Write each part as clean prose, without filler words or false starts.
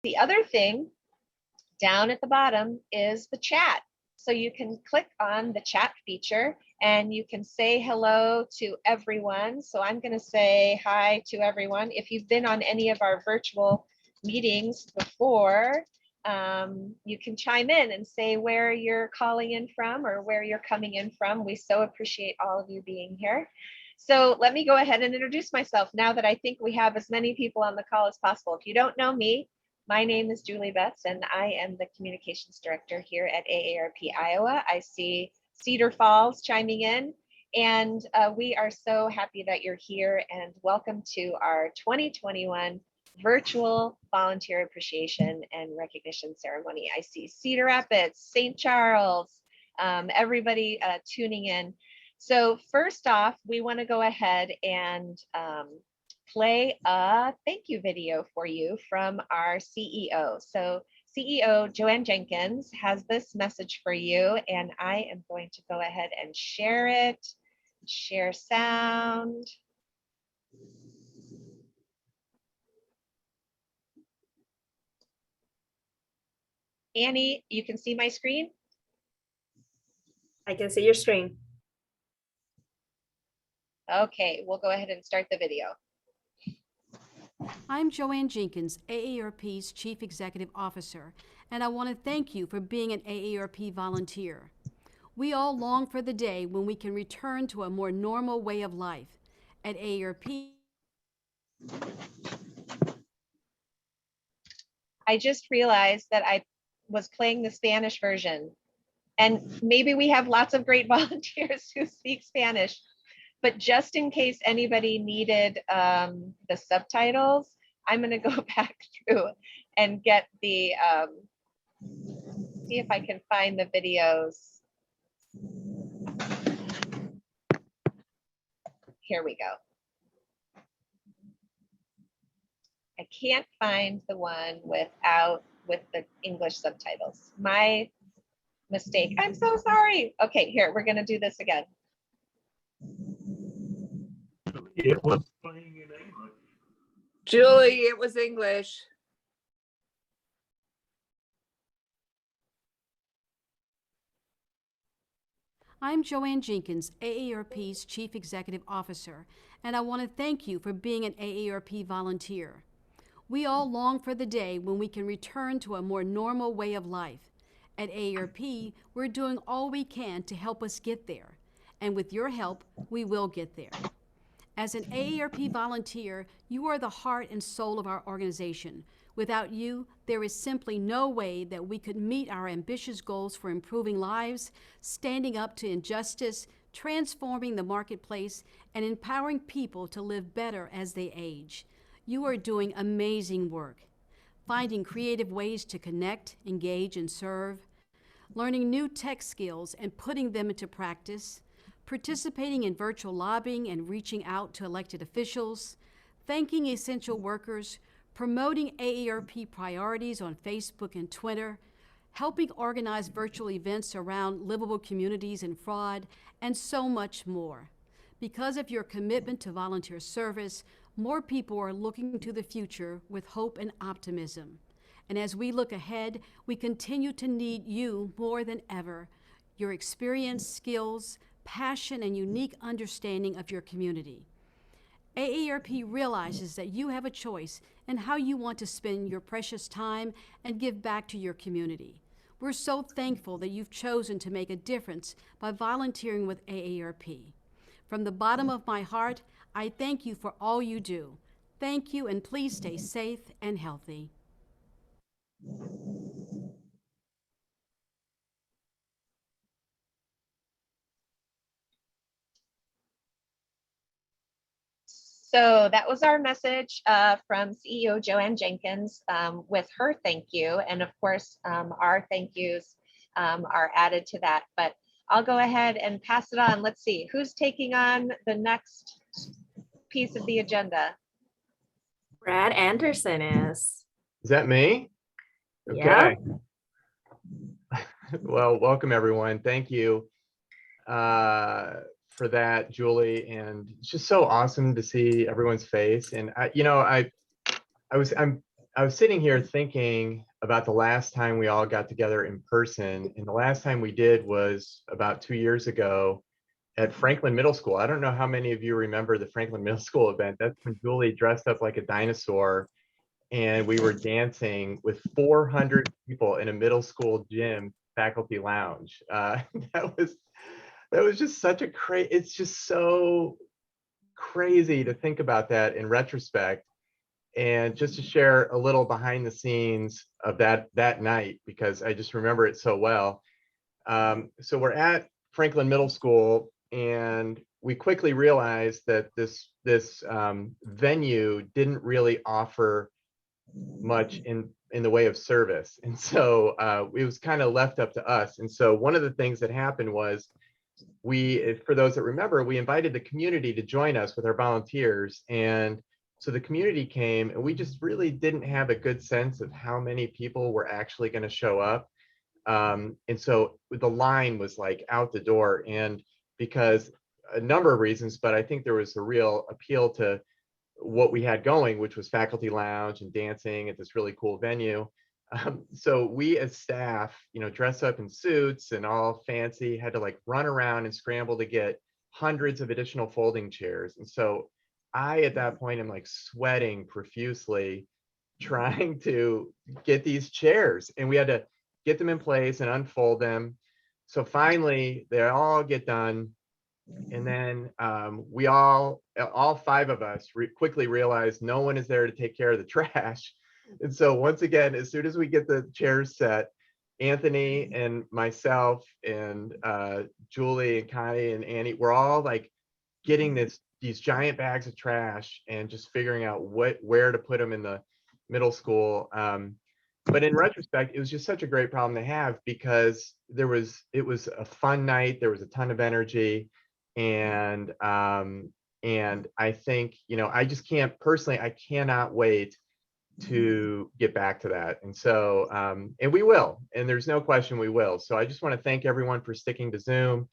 The other thing down at the bottom is the chat. So you can click on the chat feature and you can say hello to everyone. So I'm going to say hi to everyone. If you've been on any of our virtual meetings before, you can chime in and say where you're calling in from or where you're coming in from. We so appreciate all of you being here. So let me go ahead and introduce myself now that I think we have as many people on the call as possible. If you don't know me, my name is Julie Betts, and I am the Communications Director here at AARP Iowa. I see Cedar Falls chiming in, and we are so happy that you're here, and welcome to our 2021 Virtual Volunteer Appreciation and Recognition Ceremony. I see Cedar Rapids, St. Charles, everybody tuning in. So first off, we want to go ahead and play a thank you video for you from our CEO. So CEO Joanne Jenkins has this message for you, and I am going to go ahead and share it, share sound. Annie, you can see my screen? I can see your screen. Okay, we'll go ahead and start the video. I'm Joanne Jenkins, AARP's Chief Executive Officer, and I want to thank you for being an AARP volunteer. We all long for the day when we can return to a more normal way of life. At AARP, I just realized that I was playing the Spanish version, and maybe we have lots of great volunteers who speak Spanish, but just in case anybody needed the subtitles, I'm going to go back through and get the, see if I can find the videos. Here we go. I can't find the one with the English subtitles. My mistake. I'm so sorry. Okay, here, we're going to do this again. It was playing in English. Julie, it was English. I'm Joanne Jenkins, AARP's Chief Executive Officer, and I want to thank you for being an AARP volunteer. We all long for the day when we can return to a more normal way of life. At AARP, we're doing all we can to help us get there, and with your help, we will get there. As an AARP volunteer, you are the heart and soul of our organization. Without you, there is simply no way that we could meet our ambitious goals for improving lives, standing up to injustice, transforming the marketplace, and empowering people to live better as they age. You are doing amazing work, finding creative ways to connect, engage, and serve, learning new tech skills and putting them into practice, participating in virtual lobbying and reaching out to elected officials, thanking essential workers, promoting AARP priorities on Facebook and Twitter, helping organize virtual events around livable communities and fraud, and so much more. Because of your commitment to volunteer service, more people are looking to the future with hope and optimism. And as we look ahead, we continue to need you more than ever. Your experience, skills, passion, and unique understanding of your community. AARP realizes that you have a choice in how you want to spend your precious time and give back to your community. We're so thankful that you've chosen to make a difference by volunteering with AARP. From the bottom of my heart, I thank you for all you do. Thank you, and please stay safe and healthy. So that was our message from CEO Joanne Jenkins with her thank you. And of course, our thank yous are added to that. But I'll go ahead and pass it on. Let's see, who's taking on the next piece of the agenda? Brad Anderson is. Is that me? Okay. Yeah. Well, welcome everyone. Thank you for that, Julie. And it's just so awesome to see everyone's face. And I'm I was sitting here thinking about the last time we all got together in person, and the last time we did was about 2 years ago at Franklin Middle School. I don't know how many of you remember the Franklin Middle School event. That's when Julie dressed up like a dinosaur and we were dancing with 400 people in a middle school gym faculty lounge. That was that was just such a crazy. It's just so crazy to think about that in retrospect. And just to share a little behind the scenes of that night, because I just remember it so well. So we're at Franklin Middle School, and we quickly realized that this venue didn't really offer much in the way of service, and so it was kind of left up to us. And so one of the things that happened was for those that remember, we invited the community to join us with our volunteers, and so the community came, and we just really didn't have a good sense of how many people were actually going to show up. And so the line was like out the door, and because a number of reasons, but I think there was a real appeal to what we had going, which was faculty lounge and dancing at this really cool venue. So we as staff, dress up in suits and all fancy, had to like run around and scramble to get hundreds of additional folding chairs. And so I, at that point, am like sweating profusely trying to get these chairs, and we had to get them in place and unfold them. So finally, they all get done. And then we all five of us quickly realized no one is there to take care of the trash. And so once again, as soon as we get the chairs set, Anthony and myself and Julie and Connie and Annie, we're all like getting these giant bags of trash and just figuring out where to put them in the middle school. But in retrospect, it was just such a great problem to have, because it was a fun night. There was a ton of energy. And I think, I just can't personally, I cannot wait to get back to that. And so, and we will, and there's no question we will. So I just want to thank everyone for sticking to Zoom.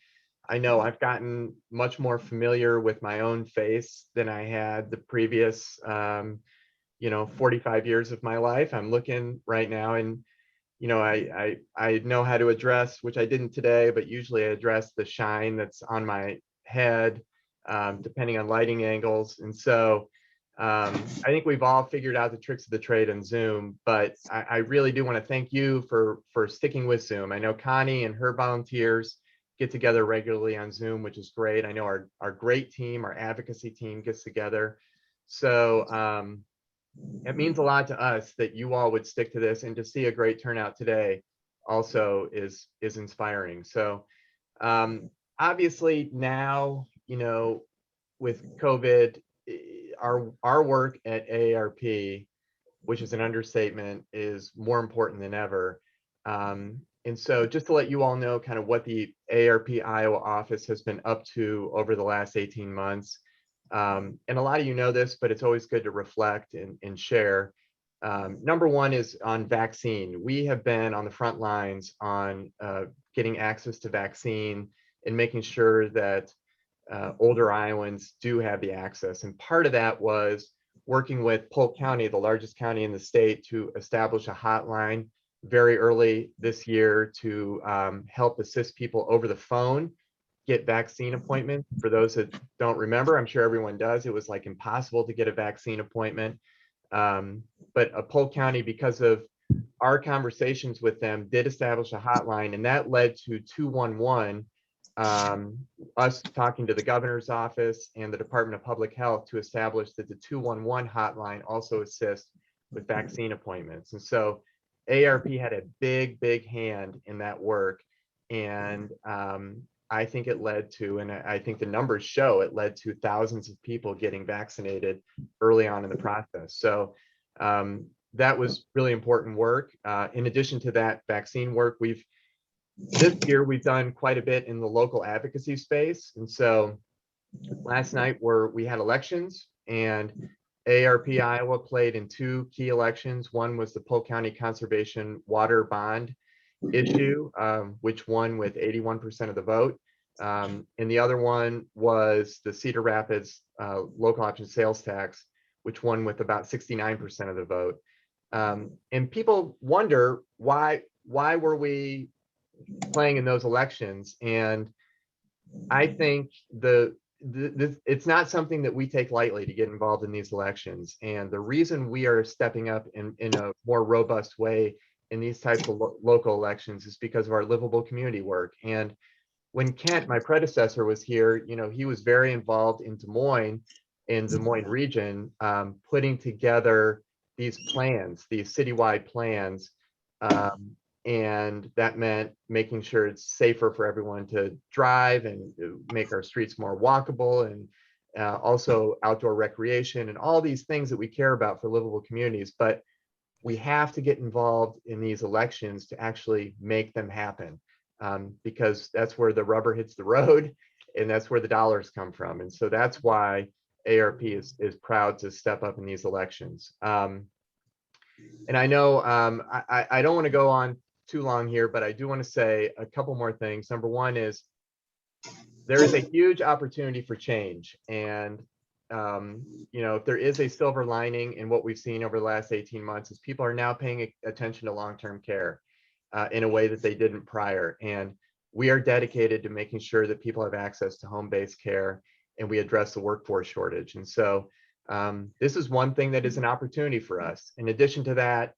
I know I've gotten much more familiar with my own face than I had the previous, 45 years of my life. I'm looking right now, and I know how to address, which I didn't today, but usually I address the shine that's on my head, depending on lighting angles. And so I think we've all figured out the tricks of the trade on Zoom, but I really do want to thank you for sticking with Zoom. I know Connie and her volunteers get together regularly on Zoom, which is great. I know our great team, our advocacy team, gets together. So it means a lot to us that you all would stick to this, and to see a great turnout today also is inspiring. So obviously now, with COVID, our work at AARP, which is an understatement, is more important than ever. And so just to let you all know kind of what the AARP Iowa office has been up to over the last 18 months. And a lot of you know this, but it's always good to reflect and share. Number one is on vaccine. We have been on the front lines on getting access to vaccine and making sure that older Iowans do have the access. And part of that was working with Polk County, the largest county in the state, to establish a hotline very early this year to help assist people over the phone get vaccine appointments. For those that don't remember, I'm sure everyone does, it was like impossible to get a vaccine appointment. But Polk County, because of our conversations with them, did establish a hotline, and that led to 211, us talking to the governor's office and the Department of Public Health to establish that the 211 hotline also assists with vaccine appointments. And so AARP had a big hand in that work. And I think it led to, and I think the numbers show it led to, thousands of people getting vaccinated early on in the process. So that was really important work. In addition to that vaccine work, this year we've done quite a bit in the local advocacy space. And so last night we had elections, and AARP Iowa played in two key elections. One was the Polk County Conservation Water Bond issue, which won with 81% of the vote. And the other one was the Cedar Rapids local option sales tax, which won with about 69% of the vote. And people wonder why were we playing in those elections? And I think it's not something that we take lightly to get involved in these elections. And the reason we are stepping up in a more robust way in these types of local elections is because of our livable community work. And when Kent, my predecessor, was here, he was very involved in Des Moines region, putting together these plans, these citywide plans. And that meant making sure it's safer for everyone to drive and make our streets more walkable, and also outdoor recreation and all these things that we care about for livable communities. But we have to get involved in these elections to actually make them happen, because that's where the rubber hits the road and that's where the dollars come from. And so that's why AARP is proud to step up in these elections. And I know I don't want to go on too long here, but I do want to say a couple more things. Number one is there is a huge opportunity for change. And if there is a silver lining in what we've seen over the last 18 months, is people are now paying attention to long-term care in a way that they didn't prior. And we are dedicated to making sure that people have access to home-based care, and we address the workforce shortage. And so this is one thing that is an opportunity for us. In addition to that,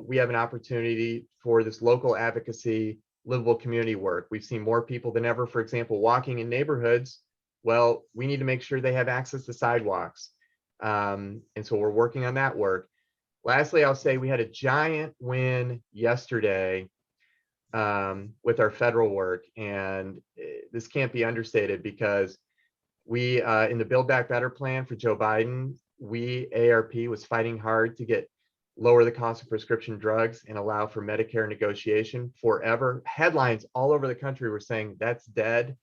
we have an opportunity for this local advocacy, livable community work. We've seen more people than ever, for example, walking in neighborhoods. Well, we need to make sure they have access to sidewalks. And so we're working on that work. Lastly, I'll say we had a giant win yesterday with our federal work. And this can't be understated, because we, in the Build Back Better plan for Joe Biden, AARP was fighting hard to lower the cost of prescription drugs and allow for Medicare negotiation forever. Headlines all over the country were saying that's dead.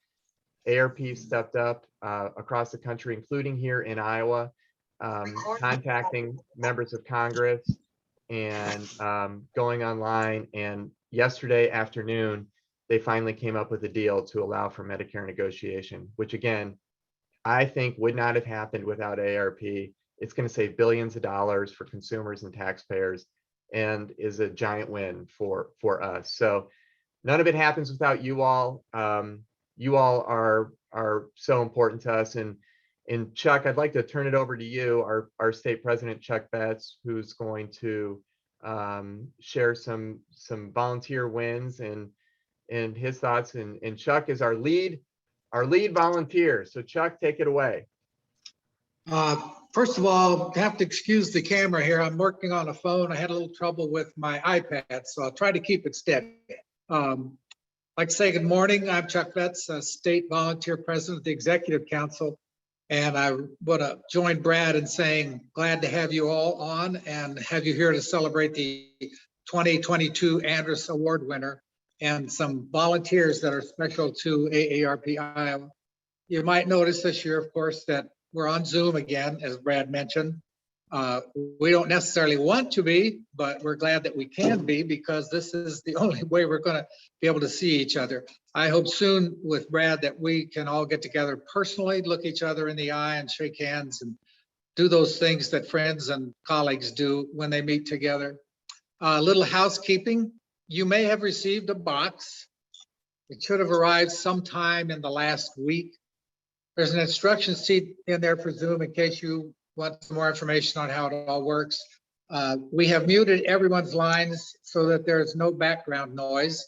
AARP stepped up across the country, including here in Iowa, contacting members of Congress and going online. And yesterday afternoon, they finally came up with a deal to allow for Medicare negotiation, which again, I think would not have happened without AARP. It's going to save billions of dollars for consumers and taxpayers, and is a giant win for us. So none of it happens without you all. You all are so important to us. And Chuck, I'd like to turn it over to you, our state president, Chuck Betts, who's going to share some volunteer wins and his thoughts. And Chuck is our lead volunteer. So Chuck, take it away. First of all, I have to excuse the camera here. I'm working on a phone. I had a little trouble with my iPad, so I'll try to keep it steady. I'd like to say good morning. I'm Chuck Betts, State Volunteer President of the Executive Council, and I want to join Brad in saying glad to have you all on and have you here to celebrate the 2022 Andrus Award winner and some volunteers that are special to AARP Iowa. You might notice this year, of course, that we're on Zoom again, as Brad mentioned. We don't necessarily want to be, but we're glad that we can be, because this is the only way we're going to be able to see each other. I hope soon with Brad that we can all get together personally, look each other in the eye and shake hands and do those things that friends and colleagues do when they meet together. A little housekeeping. You may have received a box. It should have arrived sometime in the last week. There's an instruction sheet in there for Zoom in case you want some more information on how it all works. We have muted everyone's lines so that there's no background noise.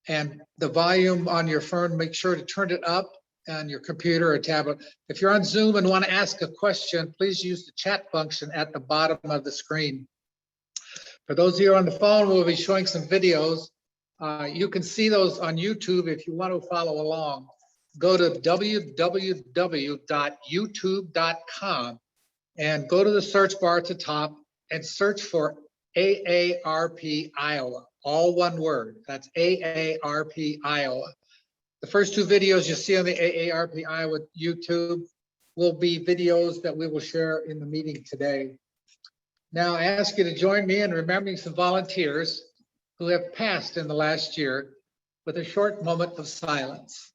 And the volume on your phone, make sure to turn it up on your computer or tablet. If you're on Zoom and want to ask a question, please use the chat function at the bottom of the screen. For those of you on the phone, we'll be showing some videos. You can see those on YouTube if you want to follow along. Go to www.youtube.com and go to the search bar at the top and search for AARP Iowa, all one word. That's AARP Iowa. The first two videos you see on the AARP Iowa YouTube will be videos that we will share in the meeting today. Now I ask you to join me in remembering some volunteers who have passed in the last year with a short moment of silence.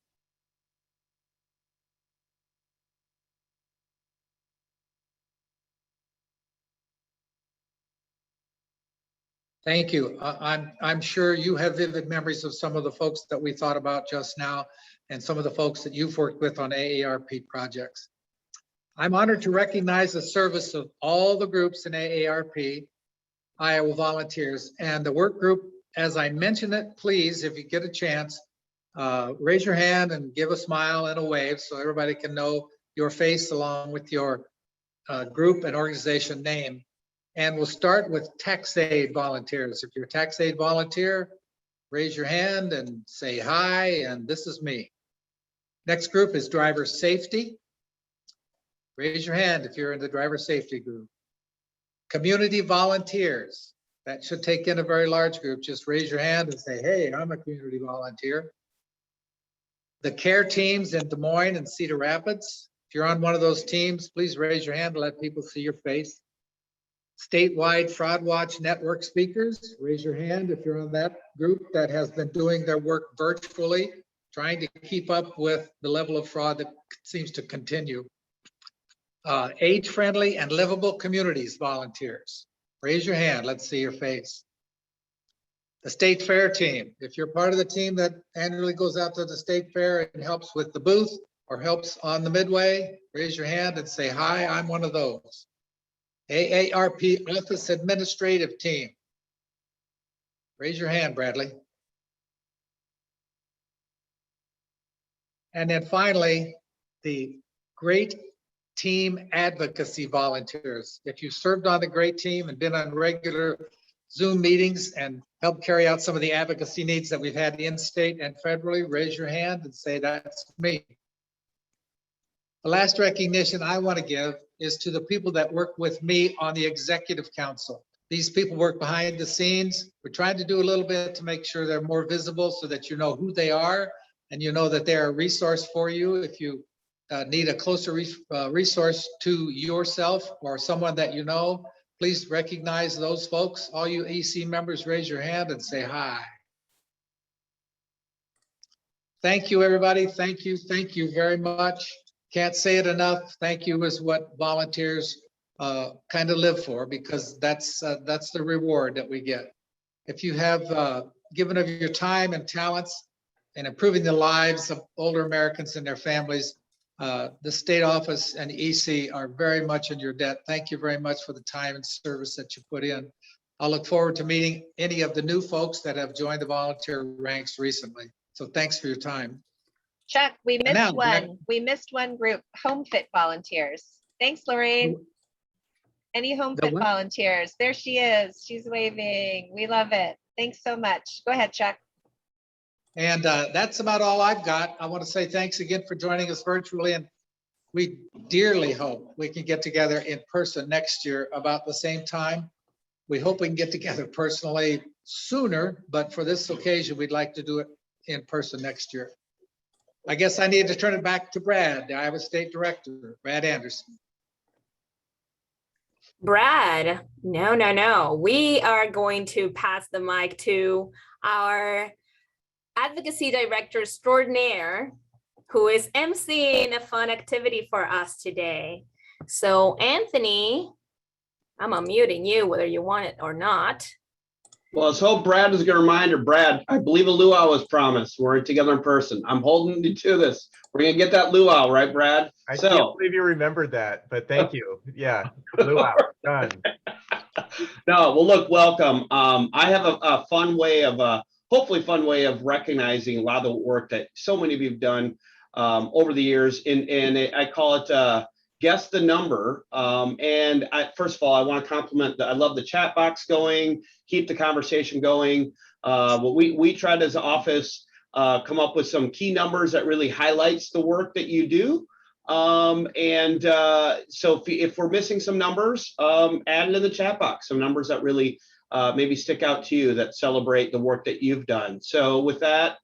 Thank you. I'm sure you have vivid memories of some of the folks that we thought about just now and some of the folks that you've worked with on AARP projects. I'm honored to recognize the service of all the groups in AARP, Iowa Volunteers, and the work group. As I mention it, please, if you get a chance, raise your hand and give a smile and a wave so everybody can know your face along with your group and organization name. And we'll start with tax aid volunteers. If you're a tax aid volunteer, raise your hand and say hi, and this is me. Next group is driver safety. Raise your hand if you're in the driver safety group. Community volunteers. That should take in a very large group. Just raise your hand and say, hey, I'm a community volunteer. The care teams in Des Moines and Cedar Rapids. If you're on one of those teams, please raise your hand to let people see your face. Statewide Fraud Watch Network speakers, raise your hand if you're on that group that has been doing their work virtually, trying to keep up with the level of fraud that seems to continue. Age-friendly and livable communities volunteers, raise your hand, let's see your face. The State Fair team, if you're part of the team that annually goes out to the State Fair and helps with the booth or helps on the midway, raise your hand and say, hi, I'm one of those. AARP Office Administrative Team. Raise your hand, Bradley. And then finally, the Great Team Advocacy volunteers. If you served on the Great Team and been on regular Zoom meetings and helped carry out some of the advocacy needs that we've had in state and federally, raise your hand and say, that's me. The last recognition I want to give is to the people that work with me on the Executive Council. These people work behind the scenes. We're trying to do a little bit to make sure they're more visible so that you know who they are and you know that they're a resource for you. If you need a closer resource to yourself or someone that you know, please recognize those folks. All you EC members, raise your hand and say hi. Thank you, everybody. Thank you very much. Can't say it enough. Thank you is what volunteers kind of live for, because that's the reward that we get. If you have given of your time and talents in improving the lives of older Americans and their families, the state office and EC are very much in your debt. Thank you very much for the time and service that you put in. I'll look forward to meeting any of the new folks that have joined the volunteer ranks recently. So thanks for your time. Chuck, we And now, missed one. We missed one group, Home Fit volunteers. Thanks, Lorraine. Any Home The Fit what? volunteers? There she is. She's waving. We love it. Thanks so much. Go ahead, Chuck. And that's about all I've got. I want to say thanks again for joining us virtually, and we dearly hope we can get together in person next year about the same time. We hope we can get together personally sooner, but for this occasion, we'd like to do it in person next year. I guess I need to turn it back to Brad, the Iowa State Director, Brad Anderson. Brad, no. We are going to pass the mic to our Advocacy Director Extraordinaire, who is emceeing a fun activity for us today. So Anthony, I'm unmuting you whether you want it or not. Well, let's hope Brad is going to remind her. Brad, I believe a luau was promised. We're together in person. I'm holding you to this. We're going to get that luau, right, Brad? I can't believe you remembered that, but thank you. Yeah, luau, done. No, well, look, welcome. I have a fun way of, hopefully fun way of recognizing a lot of the work that so many of you have done over the years. And I call it Guess the Number. And first of all, I want to compliment I love the chat box going, keep the conversation going. What we tried as an office, come up with some key numbers that really highlights the work that you do. So if we're missing some numbers, add it in the chat box, some numbers that really maybe stick out to you that celebrate the work that you've done. So with that,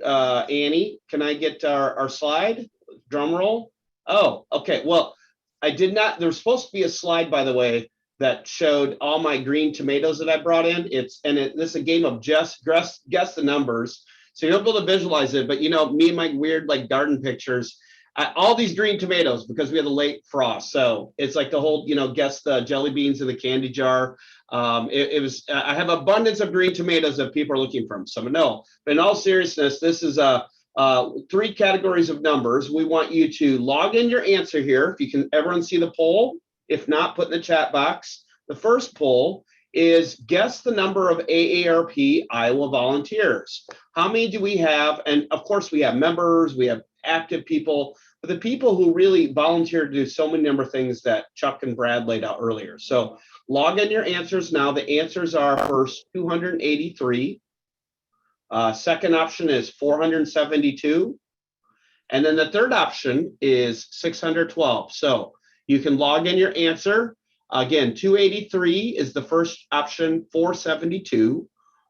Annie, can I get our slide? Drum roll. Oh, okay. Well, I did not. There's supposed to be a slide, by the way, that showed all my green tomatoes that I brought in. This is a game of just guess the numbers. So you'll be able to visualize it. But you know, me and my weird like garden pictures, all these green tomatoes because we had the late frost. So it's like the whole, guess the jelly beans in the candy jar. It was, I have abundance of green tomatoes that people are looking for. So no, but in all seriousness, this is 3 categories of numbers. We want you to log in your answer here. If you can, everyone see the poll? If not, put in the chat box. The first poll is guess the number of AARP Iowa volunteers. How many do we have? And of course we have members, we have active people, but the people who really volunteer to do so many number of things that Chuck and Brad laid out earlier. So log in your answers now. The answers are first 283. Second option is 472. And then the third option is 612. So you can log in your answer. Again, 283 is the first option, 472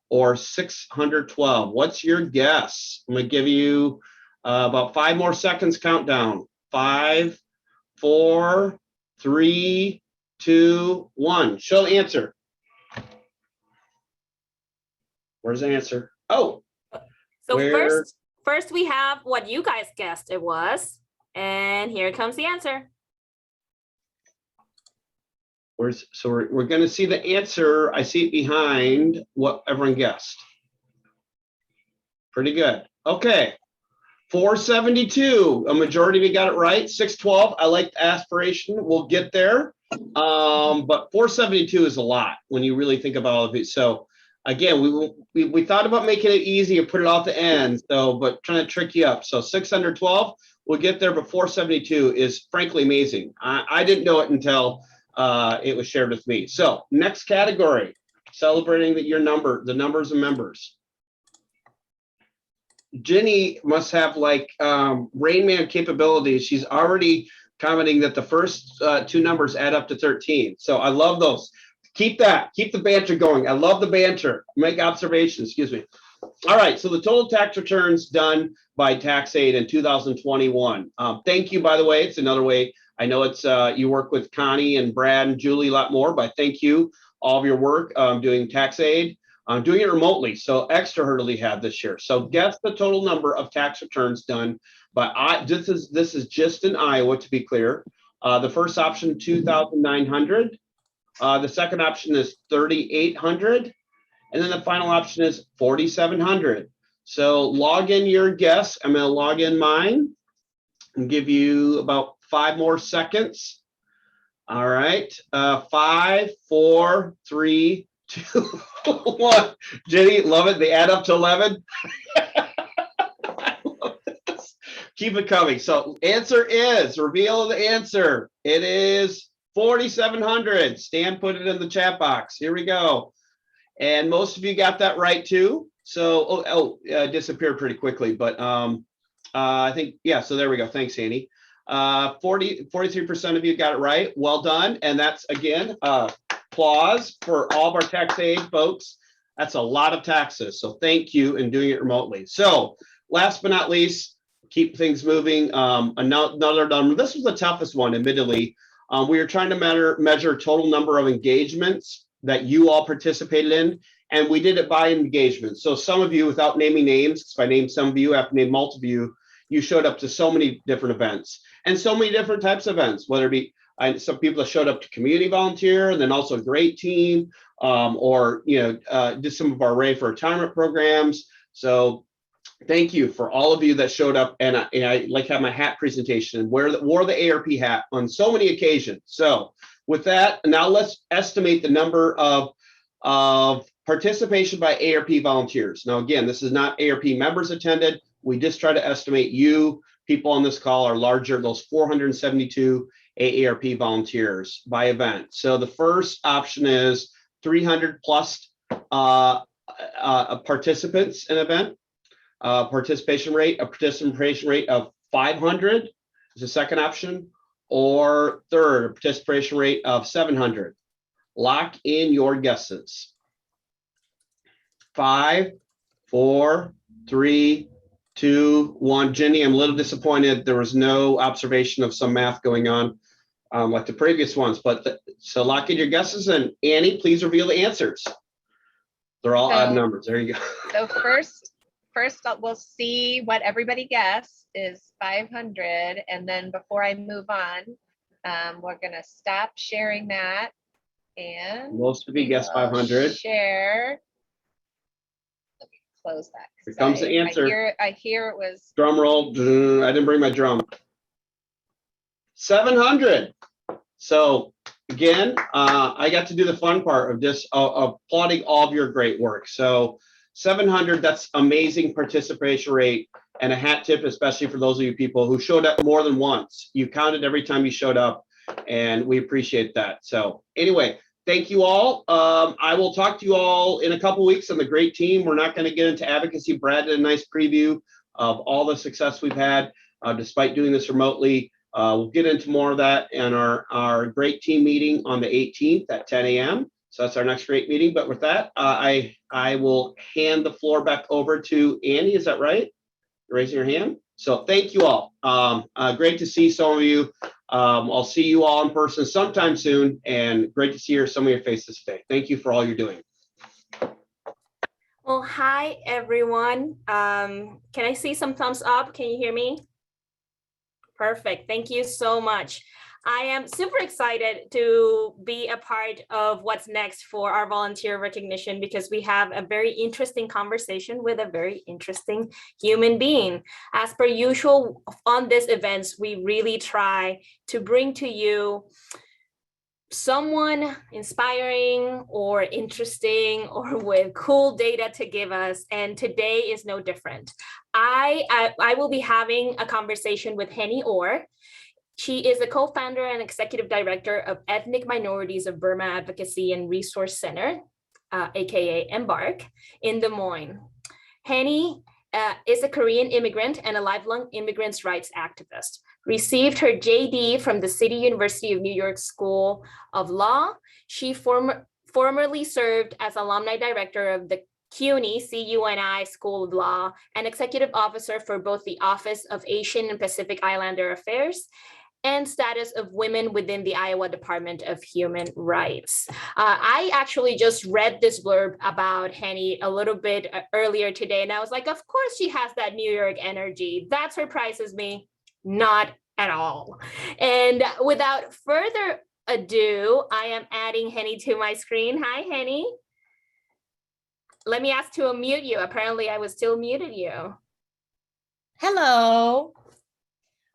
or 612. What's your guess? I'm going to give you about 5 more seconds countdown. 5, 4, 3, 2, 1. Show the answer. Where's the answer? Oh. So first we have what you guys guessed it was. And here comes the answer. So we're going to see the answer. I see it behind what everyone guessed. Pretty good. Okay. 472. A majority of you got it right. 612. I like the aspiration. We'll get there. But 472 is a lot when you really think about all of it. So again, we thought about making it easy and put it off the end. So, but trying to trick you up. So 612. We'll get there. But 472 is frankly amazing. I didn't know it until it was shared with me. So next category, celebrating that the numbers of members. Jenny must have like Rain Man capabilities. She's already commenting that the first 2 numbers add up to 13. So I love those. Keep the banter going. I love the banter. Make observations, excuse me. All right, so the total tax returns done by TaxAid in 2021. Thank you, by the way. It's another way. I know it's you work with Connie and Brad and Julie a lot more, but thank you all of your work doing TaxAid. I'm doing it remotely, so extra hurdle we had this year. So guess the total number of tax returns done by this is just in Iowa, to be clear. The first option 2,900. The second option is 3,800, and then the final option is 4,700. So log in your guess. I'm going to log in mine and give you about 5 more seconds. All right, 5, 4, 3, 2, 1. Jenny, love it. They add up to 11. I love this. Keep it coming. So answer is, reveal the answer. It is 4,700. Stan put it in the chat box. Here we go. And most of you got that right too. So, disappeared pretty quickly, but I think, yeah, so there we go. Thanks, Annie. 43% of you got it right. Well done. And that's, again, applause for all of our TaxAid folks. That's a lot of taxes. So thank you in doing it remotely. So last but not least, keep things moving. Another number. This was the toughest one, admittedly. We were trying to measure total number of engagements that you all participated in, and we did it by engagement. So some of you, without naming names, if I name some of you, I have to name multiple of you, you showed up to so many different events and so many different types of events, whether it be some people that showed up to community volunteer, and then also a great team, or did some of our Ready for Retirement programs. So thank you for all of you that showed up, and I like have my hat presentation wore the AARP hat on so many occasions. So with that, now let's estimate the number of participation by AARP volunteers. Now again, this is not AARP members attended. We just try to estimate you people on this call are larger, those 472 AARP volunteers by event. So the first option is 300 plus participants in event. Participation rate of 500 is the second option, or third, a participation rate of 700. Lock in your guesses. 5, 4, 3, 2, 1. Jenny, I'm a little disappointed. There was no observation of some math going on like the previous ones, but so lock in your guesses, and Annie, please reveal the answers. They're all odd numbers. There you go. So first we'll see what everybody guessed is 500. And then before I move on, we're gonna stop sharing that. And Most of you guessed we'll 500. share. Let me close that. 'Cause Here comes the answer. I hear it was. Drum roll. I didn't bring my drum. 700. So again, I got to do the fun part of just applauding all of your great work. So 700, that's amazing participation rate, and a hat tip, especially for those of you people who showed up more than once. You counted every time you showed up, and we appreciate that. So anyway, thank you all. I will talk to you all in a couple weeks on the great team. We're not going to get into advocacy. Brad did a nice preview of all the success we've had despite doing this remotely. We'll get into more of that in our great team meeting on the 18th at 10 a.m. So that's our next great meeting. But with that, I will hand the floor back over to Annie. Is that right? You're raising your hand. So thank you all. Great to see some of you. I'll see you all in person sometime soon, and great to see some of your faces today. Thank you for all you're doing. Well, hi, everyone. Can I see some thumbs up? Can you hear me? Perfect. Thank you so much. I am super excited to be a part of what's next for our volunteer recognition, because we have a very interesting conversation with a very interesting human being. As per usual on these events, we really try to bring to you someone inspiring or interesting or with cool data to give us, and today is no different. I will be having a conversation with Henny Orr. She is a co-founder and executive director of Ethnic Minorities of Burma Advocacy and Resource Center, aka Embark, in Des Moines. Henny is a Korean immigrant and a lifelong immigrants' rights activist. Received her JD from the City University of New York School of Law. She formerly served as alumni director of the CUNY, C-U-N-I School of Law, and executive officer for both the Office of Asian and Pacific Islander Affairs and status of women within the Iowa Department of Human Rights. I actually just read this blurb about Henny a little bit earlier today, and I was like, of course she has that New York energy. That surprises me, not at all. And without further ado, I am adding Henny to my screen. Hi, Henny. Let me ask to unmute you. Apparently I was still muted you. Hello.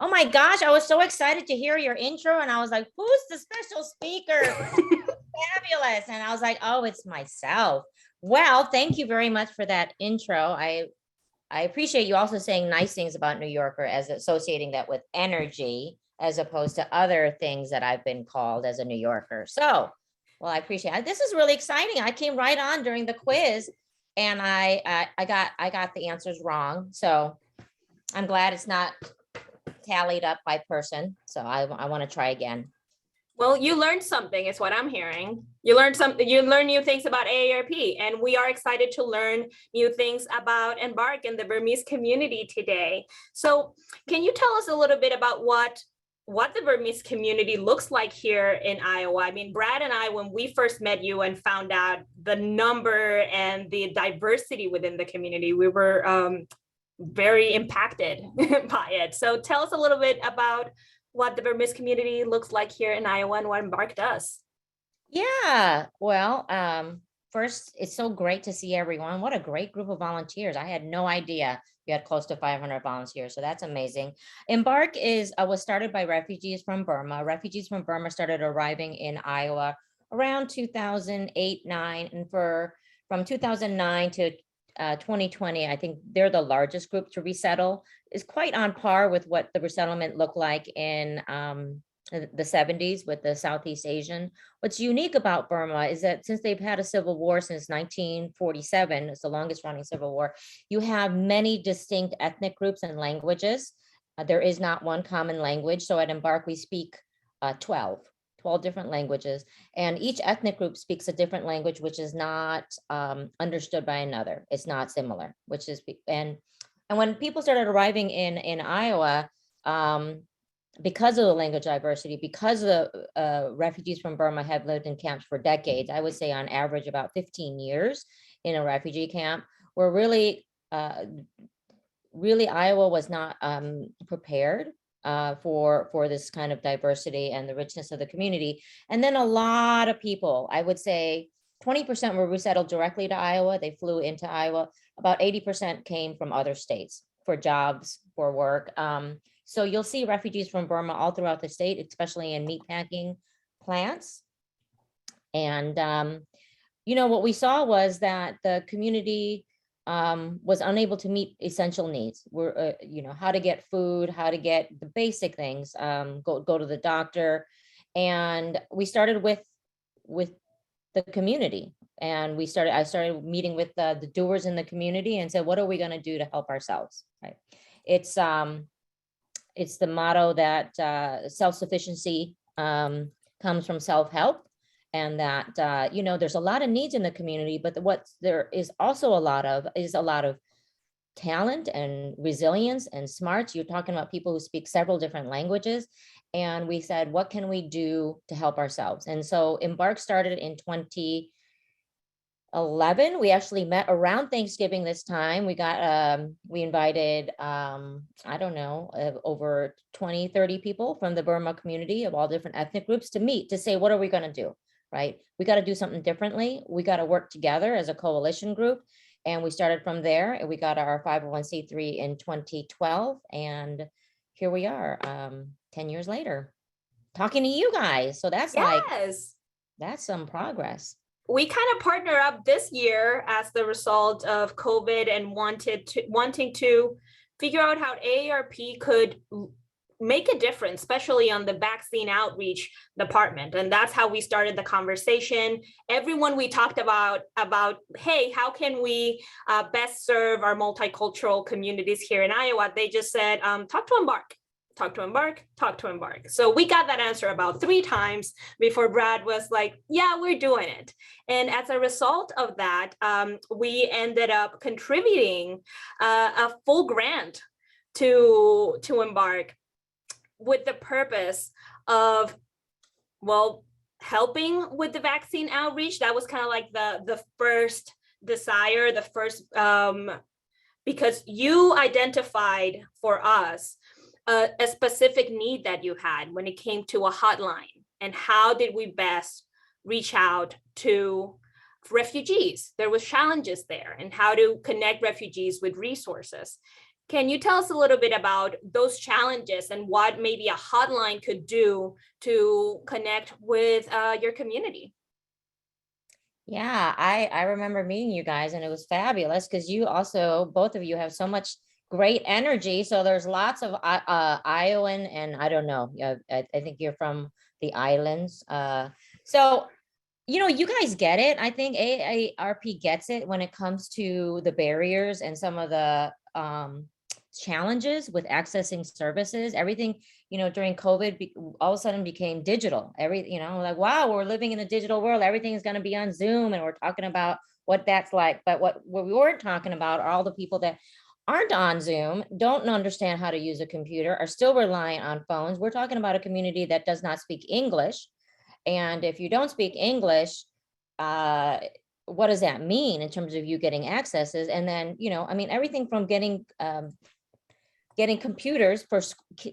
Oh my gosh, I was so excited to hear your intro, and I was like, who's the special speaker? Fabulous. And I was like, oh, it's myself. Well, thank you very much for that intro. I appreciate you also saying nice things about New Yorker, as associating that with energy, as opposed to other things that I've been called as a New Yorker. So, well, I appreciate it. This is really exciting. I came right on during the quiz, and I got the answers wrong. So I'm glad it's not tallied up by person. So I want to try again. Well, you learned something is what I'm hearing. You learned something, you learned new things about AARP, and we are excited to learn new things about Embark and the Burmese community today. So can you tell us a little bit about what the Burmese community looks like here in Iowa? I mean, Brad and I, when we first met you and found out the number and the diversity within the community, we were very impacted by it. So tell us a little bit about what the Burmese community looks like here in Iowa and what Embark does. Yeah, well, first, it's so great to see everyone. What a great group of volunteers. I had no idea you had close to 500 volunteers, so that's amazing. Embark was started by refugees from Burma. Refugees from Burma started arriving in Iowa around 2008-9, and from 2009 to 2020, I think they're the largest group to resettle. Is quite on par with what the resettlement looked like in the 70s with the Southeast Asian. What's unique about Burma is that since they've had a civil war since 1947, it's the longest running civil war, you have many distinct ethnic groups and languages. There is not one common language. So at Embark, we speak 12 different languages, and each ethnic group speaks a different language, which is not understood by another. It's not similar, which is, and when people started arriving in Iowa, because of the language diversity, because the refugees from Burma have lived in camps for decades, I would say on average about 15 years in a refugee camp, we're really really Iowa was not prepared for this kind of diversity and the richness of the community. And then a lot of people, I would say 20% were resettled directly to Iowa. They flew into Iowa. About 80% came from other states for jobs, for work. So you'll see refugees from Burma all throughout the state, especially in meatpacking plants. And, what we saw was that the community was unable to meet essential needs. We're, how to get food, how to get the basic things, go to the doctor. And we started with the community. And I started meeting with the doers in the community and said, what are we going to do to help ourselves? Right. It's the motto that self-sufficiency comes from self-help. And that, there's a lot of needs in the community, but what there is also a lot of talent and resilience and smarts. You're talking about people who speak several different languages. And we said, what can we do to help ourselves? And so Embark started in 2011. We actually met around Thanksgiving this time. We invited, over 20, 30 people from the Burma community of all different ethnic groups to meet to say, what are we going to do? Right? We got to do something differently. We got to work together as a coalition group. And we started from there, and we got our 501c3 in 2012. And here we are 10 years later talking to you guys. So that's that's some progress. We kind of partner up this year as the result of COVID and wanting to figure out how AARP could make a difference, especially on the vaccine outreach department. And that's how we started the conversation. Everyone we talked about, hey, how can we best serve our multicultural communities here in Iowa? They just said, talk to Embark. Talk to Embark, talk to Embark. So we got that answer about 3 times before Brad was like, yeah, we're doing it. And as a result of that, we ended up contributing a full grant to Embark with the purpose of, helping with the vaccine outreach. That was kind of like the first desire, because you identified for us a specific need that you had when it came to a hotline, and how did we best reach out to refugees? There was challenges there, and how to connect refugees with resources. Can you tell us a little bit about those challenges and what maybe a hotline could do to connect with your community? Yeah, I remember meeting you guys, and it was fabulous because you also, both of you have so much great energy. So there's lots of Iowan, and I don't know, I think you're from the islands. So, you guys get it. I think AARP gets it when it comes to the barriers and some of the challenges with accessing services. Everything, during COVID, all of a sudden became digital. Like, wow, we're living in a digital world. Everything is going to be on Zoom, and we're talking about what that's like. But what we weren't talking about are all the people that aren't on Zoom, don't understand how to use a computer, are still reliant on phones. We're talking about a community that does not speak English. And if you don't speak English, what does that mean in terms of you getting accesses? And then, everything from getting computers for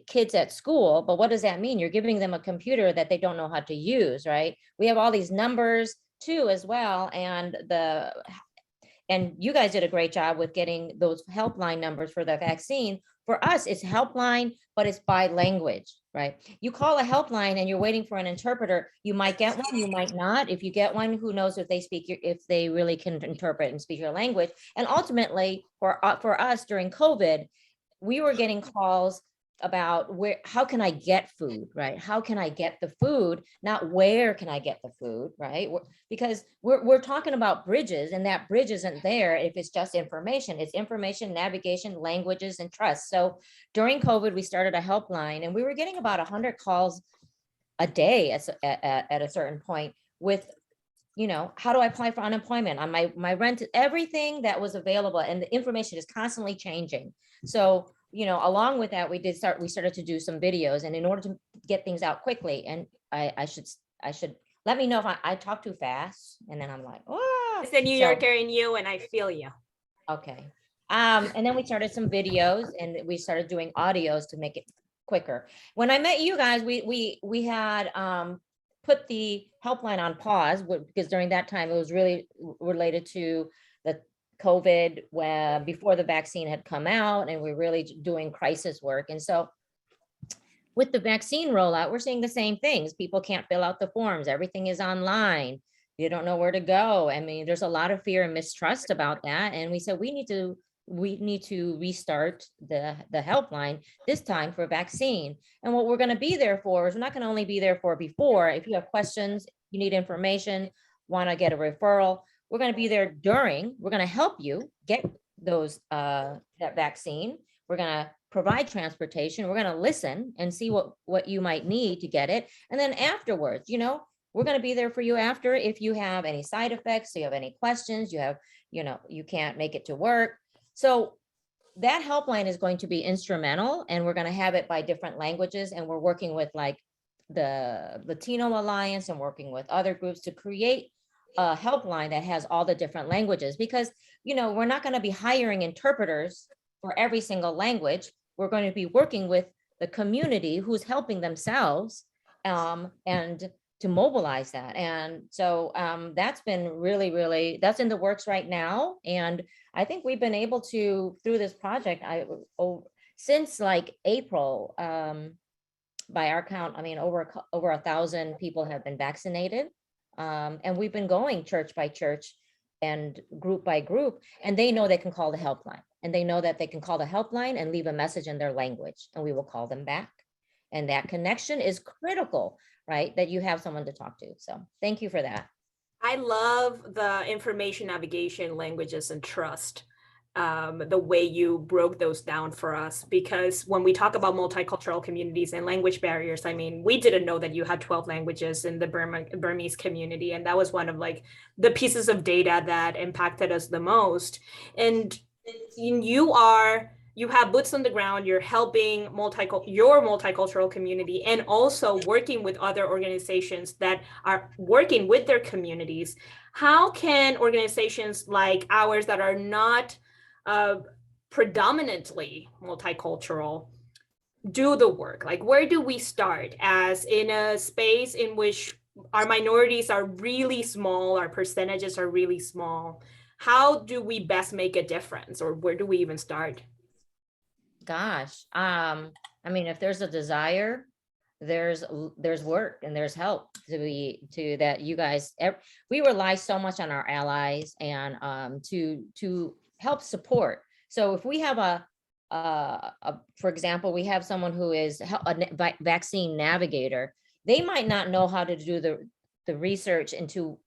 kids at school, but what does that mean? You're giving them a computer that they don't know how to use, right? We have all these numbers too as well, and you guys did a great job with getting those helpline numbers for the vaccine. For us, it's helpline, but it's by language, right? You call a helpline and you're waiting for an interpreter. You might get one, you might not. If you get one, who knows if they really can interpret and speak your language. And ultimately, for us during COVID, we were getting calls about how can I get food, right? How can I get the food, not where can I get the food, right? Because we're talking about bridges, and that bridge isn't there if it's just information. It's information, navigation, languages, and trust. So during COVID, we started a helpline, and we were getting about 100 calls a day at a certain point with, how do I apply for unemployment on my rent, everything that was available, and the information is constantly changing. So along with that, we started to do some videos, and in order to get things out quickly, and I should let me know if I talk too fast, and then I'm like, oh, It's a New Yorker in you, and I feel you. Okay. And then we started some videos and we started doing audios to make it quicker. When I met you guys, we had put the helpline on pause because during that time it was really related to the COVID where before the vaccine had come out, and we're really doing crisis work. And so with the vaccine rollout, we're seeing the same things. People can't fill out the forms. Everything is online. You don't know where to go. I mean, there's a lot of fear and mistrust about that. And we said we need to restart the helpline this time for vaccine. And what we're going to be there for is we're not going to only be there for before. If you have questions, you need information, want to get a referral, we're going to be there during. We're going to help you get those that vaccine. We're going to provide transportation. We're going to listen and see what you might need to get it. And then afterwards, we're going to be there for you after if you have any side effects, you have any questions, you can't make it to work. So that helpline is going to be instrumental, and we're going to have it by different languages. And we're working with like the Latino Alliance and working with other groups to create a helpline that has all the different languages, because, we're not going to be hiring interpreters for every single language. We're going to be working with the community who's helping themselves and to mobilize that. And so that's been really, that's in the works right now. And I think we've been able to, through this project, since like April, by our count, I mean, over 1,000 people have been vaccinated. And we've been going church by church and group by group, and they know they can call the helpline, and they know that they can call the helpline and leave a message in their language, and we will call them back. And that connection is critical, right? That you have someone to talk to. So thank you for that. I love the information navigation, languages, and trust, the way you broke those down for us, because when we talk about multicultural communities and language barriers, I mean, we didn't know that you had 12 languages in the Burmese community. And that was one of like the pieces of data that impacted us the most. And you have boots on the ground, you're helping your multicultural community, and also working with other organizations that are working with their communities. How can organizations like ours that are not predominantly multicultural do the work? Like, where do we start as in a space in which our minorities are really small, our percentages are really small? How do we best make a difference, or where do we even start? Gosh, I mean, if there's a desire, there's work and there's help to that. You guys, we rely so much on our allies and to help support. So if we have for example, we have someone who is a vaccine navigator, they might not know how to do the research into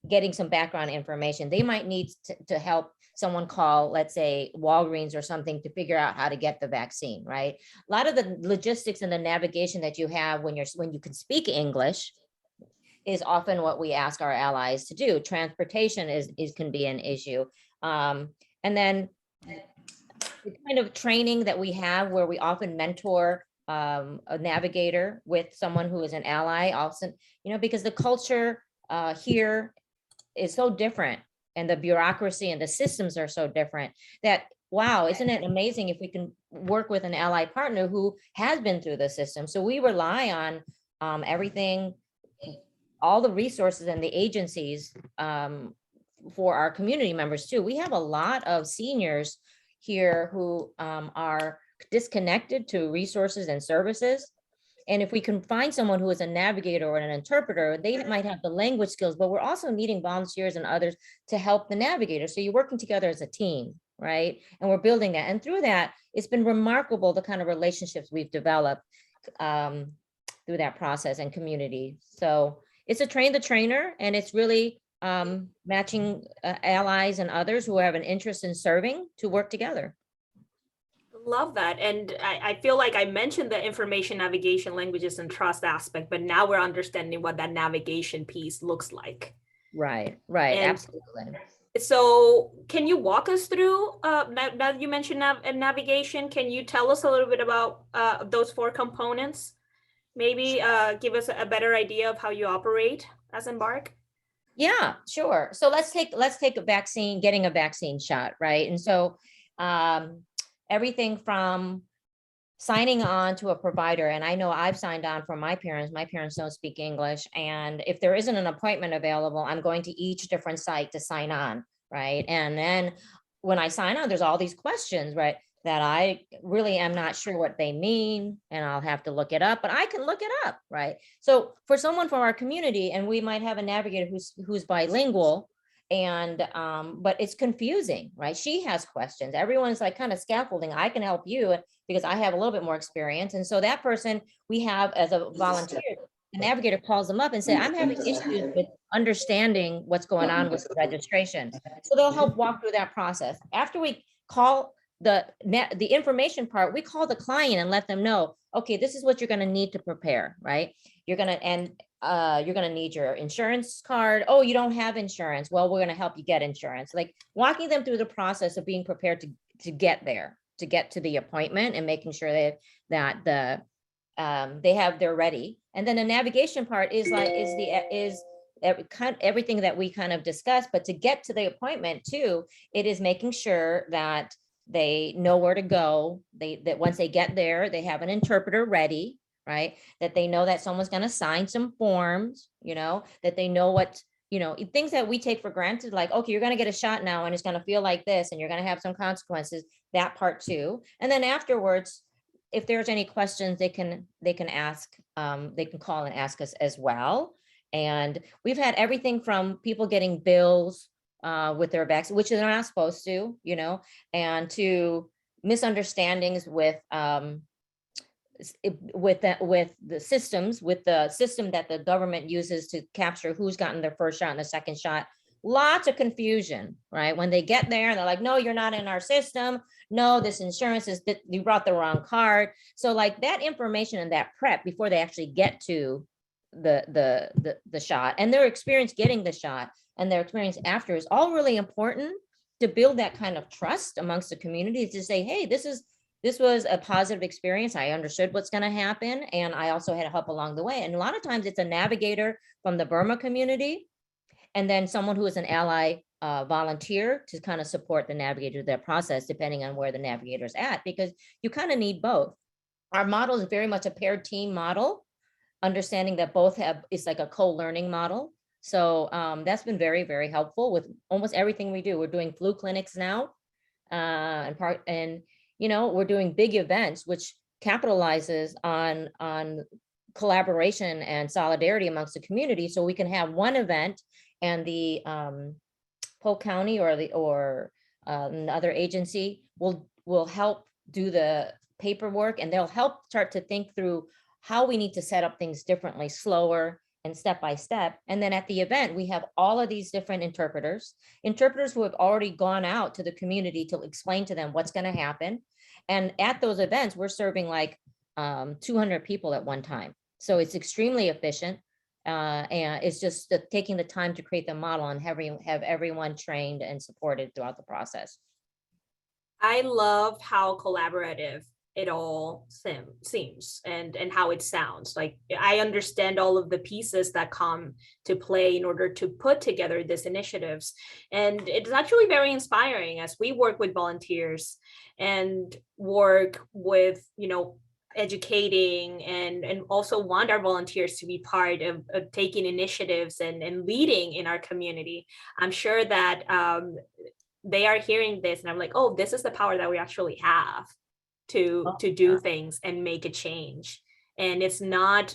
getting some background information. They might need to help someone call, let's say, Walgreens or something to figure out how to get the vaccine, right? A lot of the logistics and the navigation that you have when you can speak English is often what we ask our allies to do. Transportation can be an issue. And then the kind of training that we have where we often mentor a navigator with someone who is an ally also, because the culture here is so different, and the bureaucracy and the systems are so different that, wow, isn't it amazing if we can work with an ally partner who has been through the system? So we rely on everything, all the resources and the agencies for our community members too. We have a lot of seniors here who are disconnected to resources and services. And if we can find someone who is a navigator or an interpreter, they might have the language skills, but we're also needing volunteers and others to help the navigator. So you're working together as a team, right? And we're building that. And through that, it's been remarkable the kind of relationships we've developed through that process and community. So it's a train the trainer, and it's really matching allies and others who have an interest in serving to work together. Love that. And I feel like I mentioned the information navigation, languages, and trust aspect, but now we're understanding what that navigation piece looks like. Right, And absolutely. so can you walk us through, now that you mentioned navigation, can you tell us a little bit about those 4 components? Maybe give us a better idea of how you operate as Embark? Yeah, sure. So let's take a vaccine, getting a vaccine shot, right? And so everything from signing on to a provider, and I know I've signed on for my parents. My parents don't speak English, and if there isn't an appointment available, I'm going to each different site to sign on, right? And then when I sign on, there's all these questions, right? That I really am not sure what they mean, and I'll have to look it up, but I can look it up, right? So for someone from our community, and we might have a navigator who's bilingual, and but it's confusing, right? She has questions. Everyone's like kind of scaffolding. I can help you because I have a little bit more experience. And so that person we have as a volunteer, the navigator calls them up and say, I'm having issues with understanding what's going on with the registration. So they'll help walk through that process. After we call the information part, we call the client and let them know, okay, this is what you're going to need to prepare, right? You're going to need your insurance card. Oh, you don't have insurance. Well, we're going to help you get insurance. Like walking them through the process of being prepared to get there, to get to the appointment, and making sure that they're ready. And then the navigation part is everything that we kind of discussed, but to get to the appointment too, it is making sure that they know where to go. That once they get there, they have an interpreter ready, right? That they know that someone's going to sign some forms, that they know what, things that we take for granted, like, okay, you're going to get a shot now and it's going to feel like this and you're going to have some consequences, that part too. And then afterwards, if there's any questions, they can ask, they can call and ask us as well. And we've had everything from people getting bills with their vaccine, which they're not supposed to, and to misunderstandings with the system that the government uses to capture who's gotten their first shot and the second shot. Lots of confusion, right? When they get there, they're like, no, you're not in our system. No, this insurance is that you brought the wrong card. So like that information and that prep before they actually get to the shot, and their experience getting the shot and their experience after is all really important to build that kind of trust amongst the community, to say, hey, this was a positive experience. I understood what's going to happen. And I also had help along the way. And a lot of times it's a navigator from the Burma community, and then someone who is an ally volunteer to kind of support the navigator, their process, depending on where the navigator's at, because you kind of need both. Our model is very much a paired team model, understanding that both it's like a co-learning model. So that's been very, very helpful with almost everything we do. We're doing flu clinics now, and we're doing big events, which capitalizes on collaboration and solidarity amongst the community. So we can have one event, and the Polk County or another agency will help do the paperwork, and they'll help start to think through how we need to set up things differently, slower and step by step. And then at the event, we have all of these different interpreters who have already gone out to the community to explain to them what's going to happen. And at those events, we're serving like 200 people at one time. So it's extremely efficient. And it's just taking the time to create the model and have everyone trained and supported throughout the process. I love how collaborative it all seems and how it sounds. Like I understand all of the pieces that come to play in order to put together these initiatives. And it's actually very inspiring as we work with volunteers and work with, educating and also want our volunteers to be part of taking initiatives and leading in our community. I'm sure that they are hearing this and I'm like, oh, this is the power that we actually have to do things and make a change. And it's not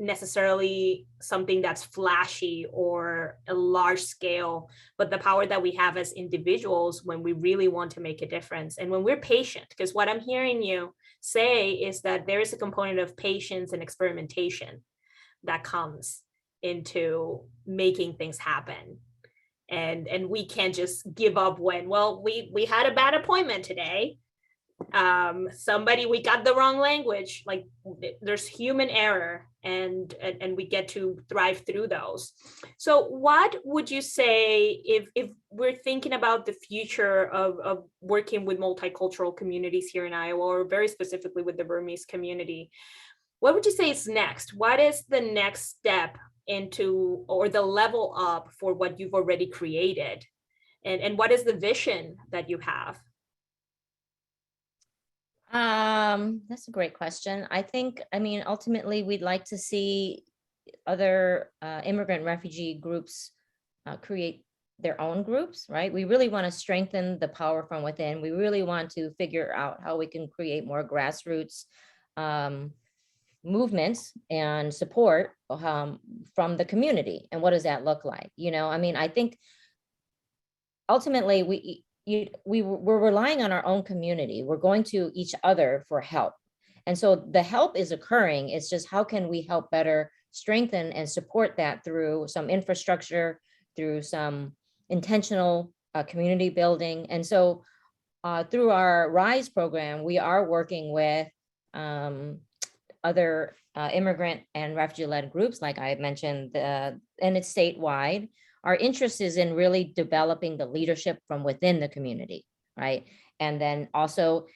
necessarily something that's flashy or a large scale, but the power that we have as individuals when we really want to make a difference and when we're patient. Because what I'm hearing you say is that there is a component of patience and experimentation that comes into making things happen. And we can't just give up when, well, we had a bad appointment today. We got the wrong language. Like there's human error and we get to thrive through those. So what would you say if we're thinking about the future of working with multicultural communities here in Iowa, or very specifically with the Burmese community? What would you say is next? What is the next step into, or the level up for what you've already created? And what is the vision that you have? That's a great question. I mean, ultimately, we'd like to see other immigrant refugee groups create their own groups, right? We really want to strengthen the power from within. We really want to figure out how we can create more grassroots movements and support from the community. And what does that look like? I mean, I think ultimately we're relying on our own community. We're going to each other for help. And so the help is occurring. It's just how can we help better strengthen and support that through some infrastructure, through some intentional community building. And so through our RISE program, we are working with other immigrant and refugee-led groups, like I mentioned, and it's statewide. Our interest is in really developing the leadership from within the community, right? And then also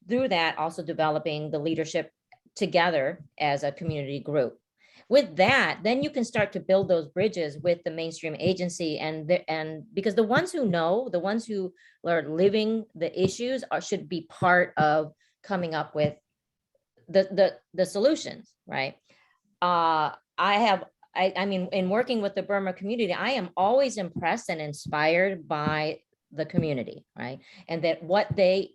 through that, also developing the leadership together as a community group. With that, then you can start to build those bridges with the mainstream agency, and because the ones who know, the ones who are living the issues should be part of coming up with the solutions, right? I mean, in working with the Burma community, I am always impressed and inspired by the community, right? And that what they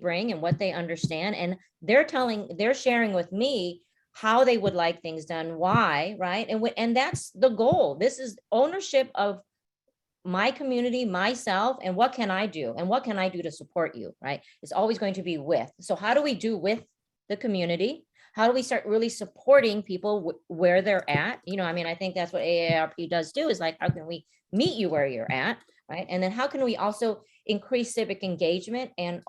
bring and what they understand, and they're sharing with me how they would like things done, why, right? And that's the goal. This is ownership of my community, myself, and what can I do? And what can I do to support you, right? It's always going to be with. So how do we do with the community? How do we start really supporting people where they're at? I mean, I think that's what AARP does do, is like, how can we meet you where you're at, right? And then how can we also increase civic engagement and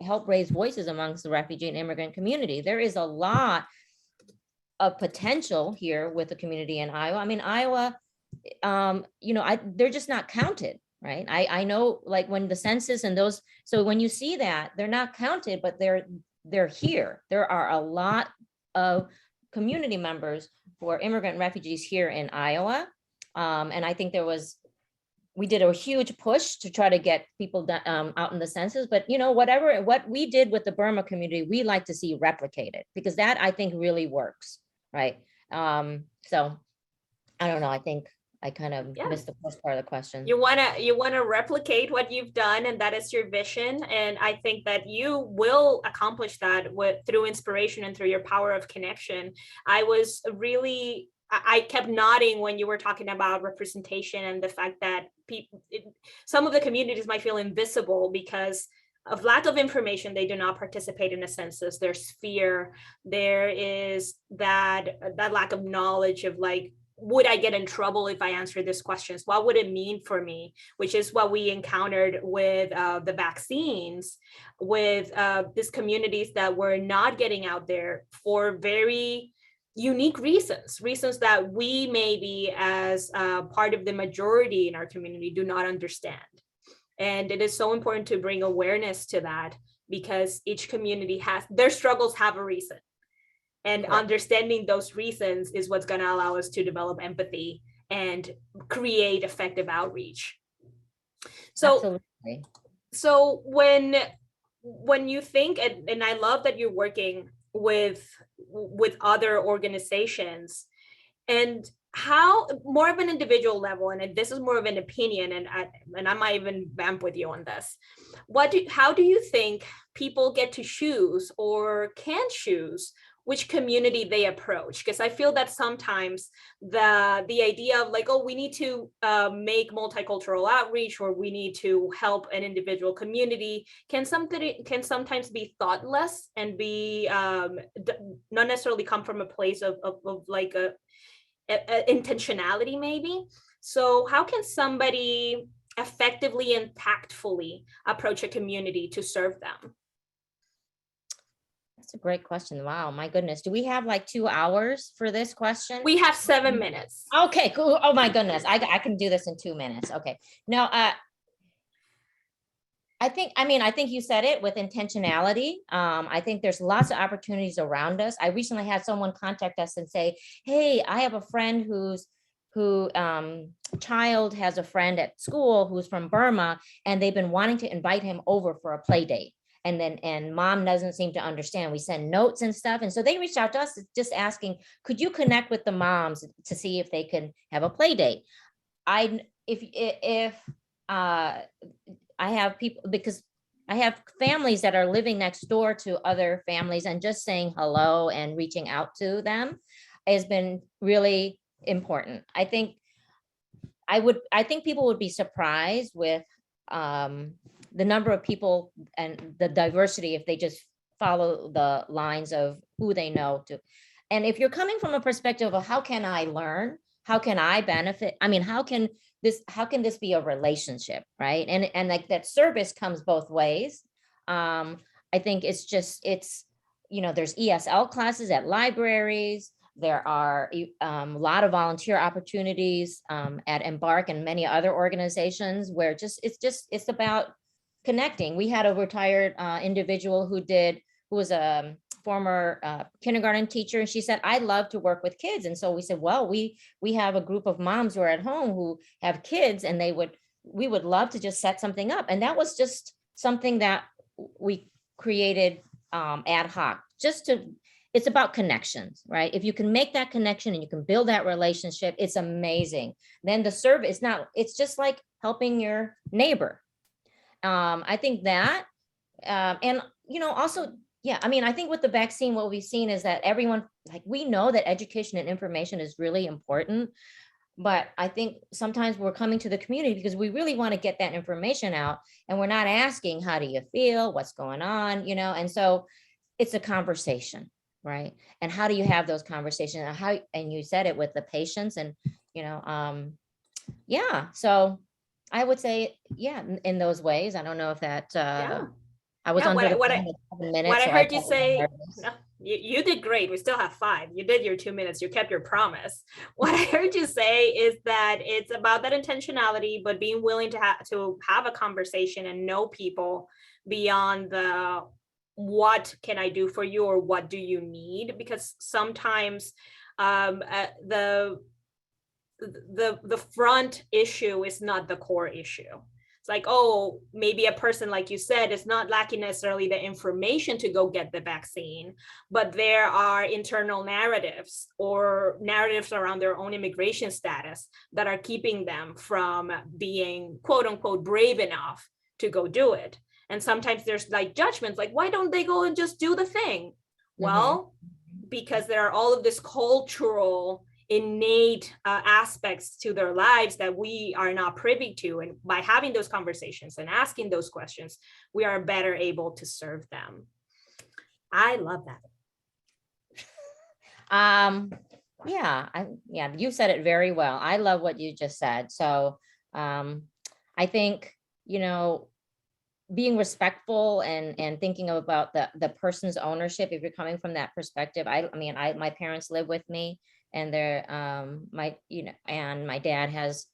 help raise voices amongst the refugee and immigrant community? There is a lot of potential here with the community in Iowa. I mean, Iowa, they're just not counted, right? I know, like, when the census and those, so when you see that, they're not counted, but they're here. There are a lot of community members for immigrant and refugees here in Iowa. And I think we did a huge push to try to get people out in the census, but what we did with the Burma community, we like to see replicated, because that, I think, really works, right? So I don't know, I think I kind of missed the first part of the question. You wanna replicate what you've done, and that is your vision. And I think that you will accomplish that through inspiration and through your power of connection. I kept nodding when you were talking about representation and the fact that some of the communities might feel invisible because of lack of information. They do not participate in a census. There's fear. There is that lack of knowledge of, like, would I get in trouble if I answer these questions? What would it mean for me? Which is what we encountered with the vaccines, with these communities that were not getting out there for very unique reasons that we maybe as part of the majority in our community do not understand. And it is so important to bring awareness to that, because each community their struggles have a reason. And understanding those reasons is what's going to allow us to develop empathy and create effective outreach. So, absolutely. So when you think, and I love that you're working with other organizations, and how, more of an individual level, and this is more of an opinion, and I might even vamp with you on this. How do you think people get to choose, or can choose, which community they approach? Because I feel that sometimes the idea of, like, oh, we need to make multicultural outreach, or we need to help an individual community can sometimes be thoughtless and be not necessarily come from a place of like a intentionality maybe. So how can somebody effectively and tactfully approach a community to serve them? That's a great question. Wow, my goodness. Do we have like 2 hours for this question? We have 7 minutes. Okay, cool. Oh my goodness. I can do this in 2 minutes. Okay. Now, I think you said it with intentionality. I think there's lots of opportunities around us. I recently had someone contact us and say, hey, I have a friend who child has a friend at school who's from Burma, and they've been wanting to invite him over for a play date. And mom doesn't seem to understand. We send notes and stuff. And so they reached out to us just asking, could you connect with the moms to see if they can have a play date? If I have people, because I have families that are living next door to other families, and just saying hello and reaching out to them has been really important. I think people would be surprised with the number of people and the diversity if they just follow the lines of who they know to. And if you're coming from a perspective of how can I learn? How can I benefit? I mean, how can this be a relationship, right? And like that service comes both ways. I think there's ESL classes at libraries. There are a lot of volunteer opportunities at Embark and many other organizations where it's about connecting. We had a retired individual who was a former kindergarten teacher, and she said, I love to work with kids. And so we said, well, we have a group of moms who are at home who have kids, and we would love to just set something up. And that was just something that we created ad hoc, it's about connections, right? If you can make that connection and you can build that relationship, it's amazing. Then the service, it's just like helping your neighbor. I think that, and also, yeah, I mean, I think with the vaccine, what we've seen is that everyone, like, we know that education and information is really important, but I think sometimes we're coming to the community because we really want to get that information out, and we're not asking, how do you feel? What's going on? And so it's a conversation, right? And how do you have those conversations? And you said it with the patients, and, yeah, so I would say, yeah, in those ways. I don't know if that, I was under the what gun with 7 minutes. What I so heard you got say, nervous. no, you did great. We still have 5. You did your 2 minutes. You kept your promise. What I heard you say is that it's about that intentionality, but being willing to have a conversation and know people beyond the what can I do for you or what do you need? Because sometimes the front issue is not the core issue. It's like, oh, maybe a person, like you said, is not lacking necessarily the information to go get the vaccine, but there are internal narratives or narratives around their own immigration status that are keeping them from being, quote unquote, brave enough to go do it. And sometimes there's like judgments, like, why don't they go and just do the thing? Well, because there are all of this cultural innate aspects to their lives that we are not privy to. And by having those conversations and asking those questions, we are better able to serve them. I love that. Yeah, you said it very well. I love what you just said. So I think, being respectful and thinking about the person's ownership, if you're coming from that perspective. My parents live with me, and they're and my dad has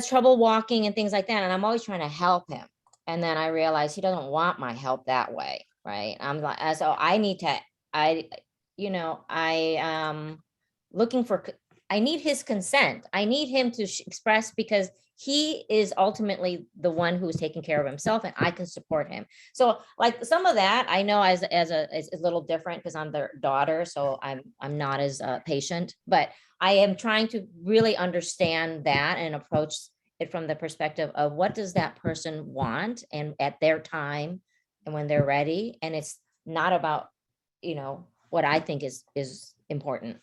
trouble walking and things like that, and I'm always trying to help him, and then I realize he doesn't want my help that way, right? I'm like, so I need to, I need his consent. I need him to express, because he is ultimately the one who's taking care of himself, and I can support him. So like some of that I know is a little different because I'm their daughter, so I'm not as patient, but I am trying to really understand that and approach it from the perspective of what does that person want, and at their time and when they're ready. And it's not about, what I think is important.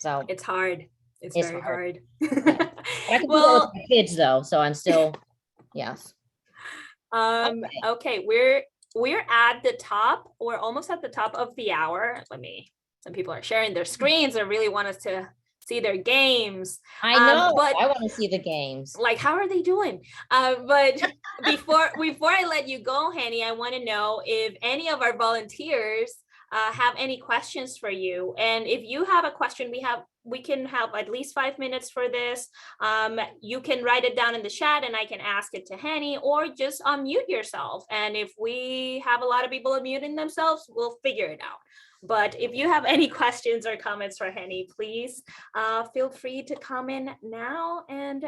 So It's hard. It's very hard. I can do that with my kids though, so I'm still, yes. Okay, we're at the top. We're almost at the top of the hour. Some people are sharing their screens and really want us to see their games. I know, but I want to see the games. Like, how are they doing? But before I let you go, Henny, I want to know if any of our volunteers have any questions for you. And if you have a question, we can have at least 5 minutes for this. You can write it down in the chat and I can ask it to Henny, or just unmute yourself. And if we have a lot of people unmuting themselves, we'll figure it out. But if you have any questions or comments for Henny, please feel free to comment now and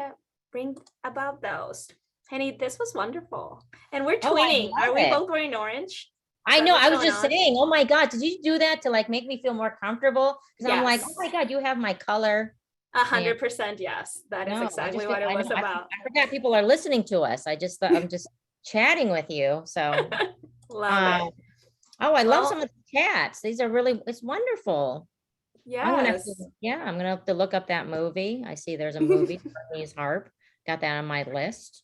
bring about those. Henny, this was wonderful. And we're Oh, I twinning. Are love we it. both wearing orange? I Is that know. what's I was going just on? saying, oh my God, did you do that to like make me feel more comfortable? Because I'm like, oh Yes. my God, you have my color. 100%, yes. That is No, I exactly just what it I was know, about. I forgot people are listening to us. I just thought I'm just chatting with you. So Love it. oh, I love Well, some of the chats. These are really, it's wonderful. I'm gonna have to, yes. yeah, I'm gonna have to look up that movie. I see there's a movie, Bernie's Harp. Got that on my list.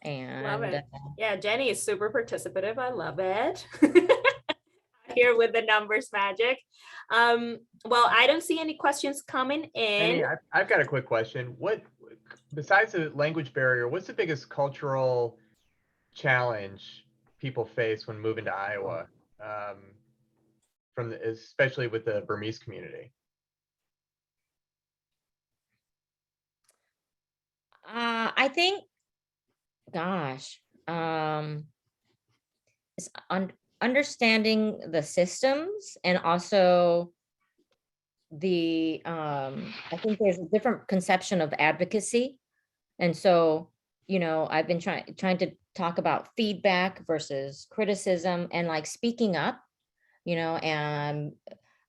Love And it. Yeah, Jenny is super participative. I love it. Here with the numbers magic. Well, I don't see any questions coming in. Henny, I've got a quick question. What, besides the language barrier, what's the biggest cultural challenge people face when moving to Iowa, especially with the Burmese community? I think, gosh, it's understanding the systems, and also I think there's a different conception of advocacy. And so, I've been trying to talk about feedback versus criticism, and like speaking up, and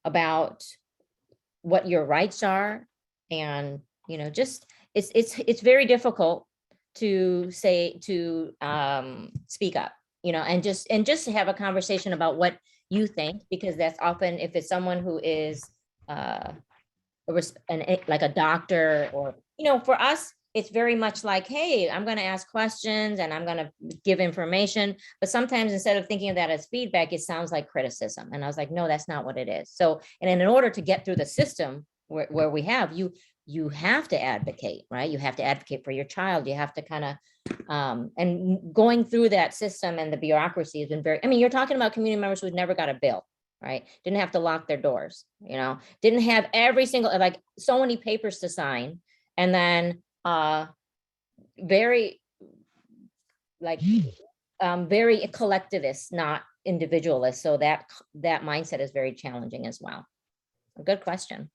about what your rights are. And, just, it's very difficult to speak up, and just have a conversation about what you think, because that's often, if it's someone who is like a doctor, or, for us, it's very much like, hey, I'm going to ask questions and I'm going to give information. But sometimes, instead of thinking of that as feedback, it sounds like criticism. And I was like, no, that's not what it is. So, and in order to get through the system where we have, you have to advocate, right? You have to advocate for your child. You have to kind of, and going through that system and the bureaucracy has been you're talking about community members who never got a bill, right? Didn't have to lock their doors, didn't have every single, like, so many papers to sign. And then very, like, very collectivist, not individualist. So that mindset is very challenging as well. A good question.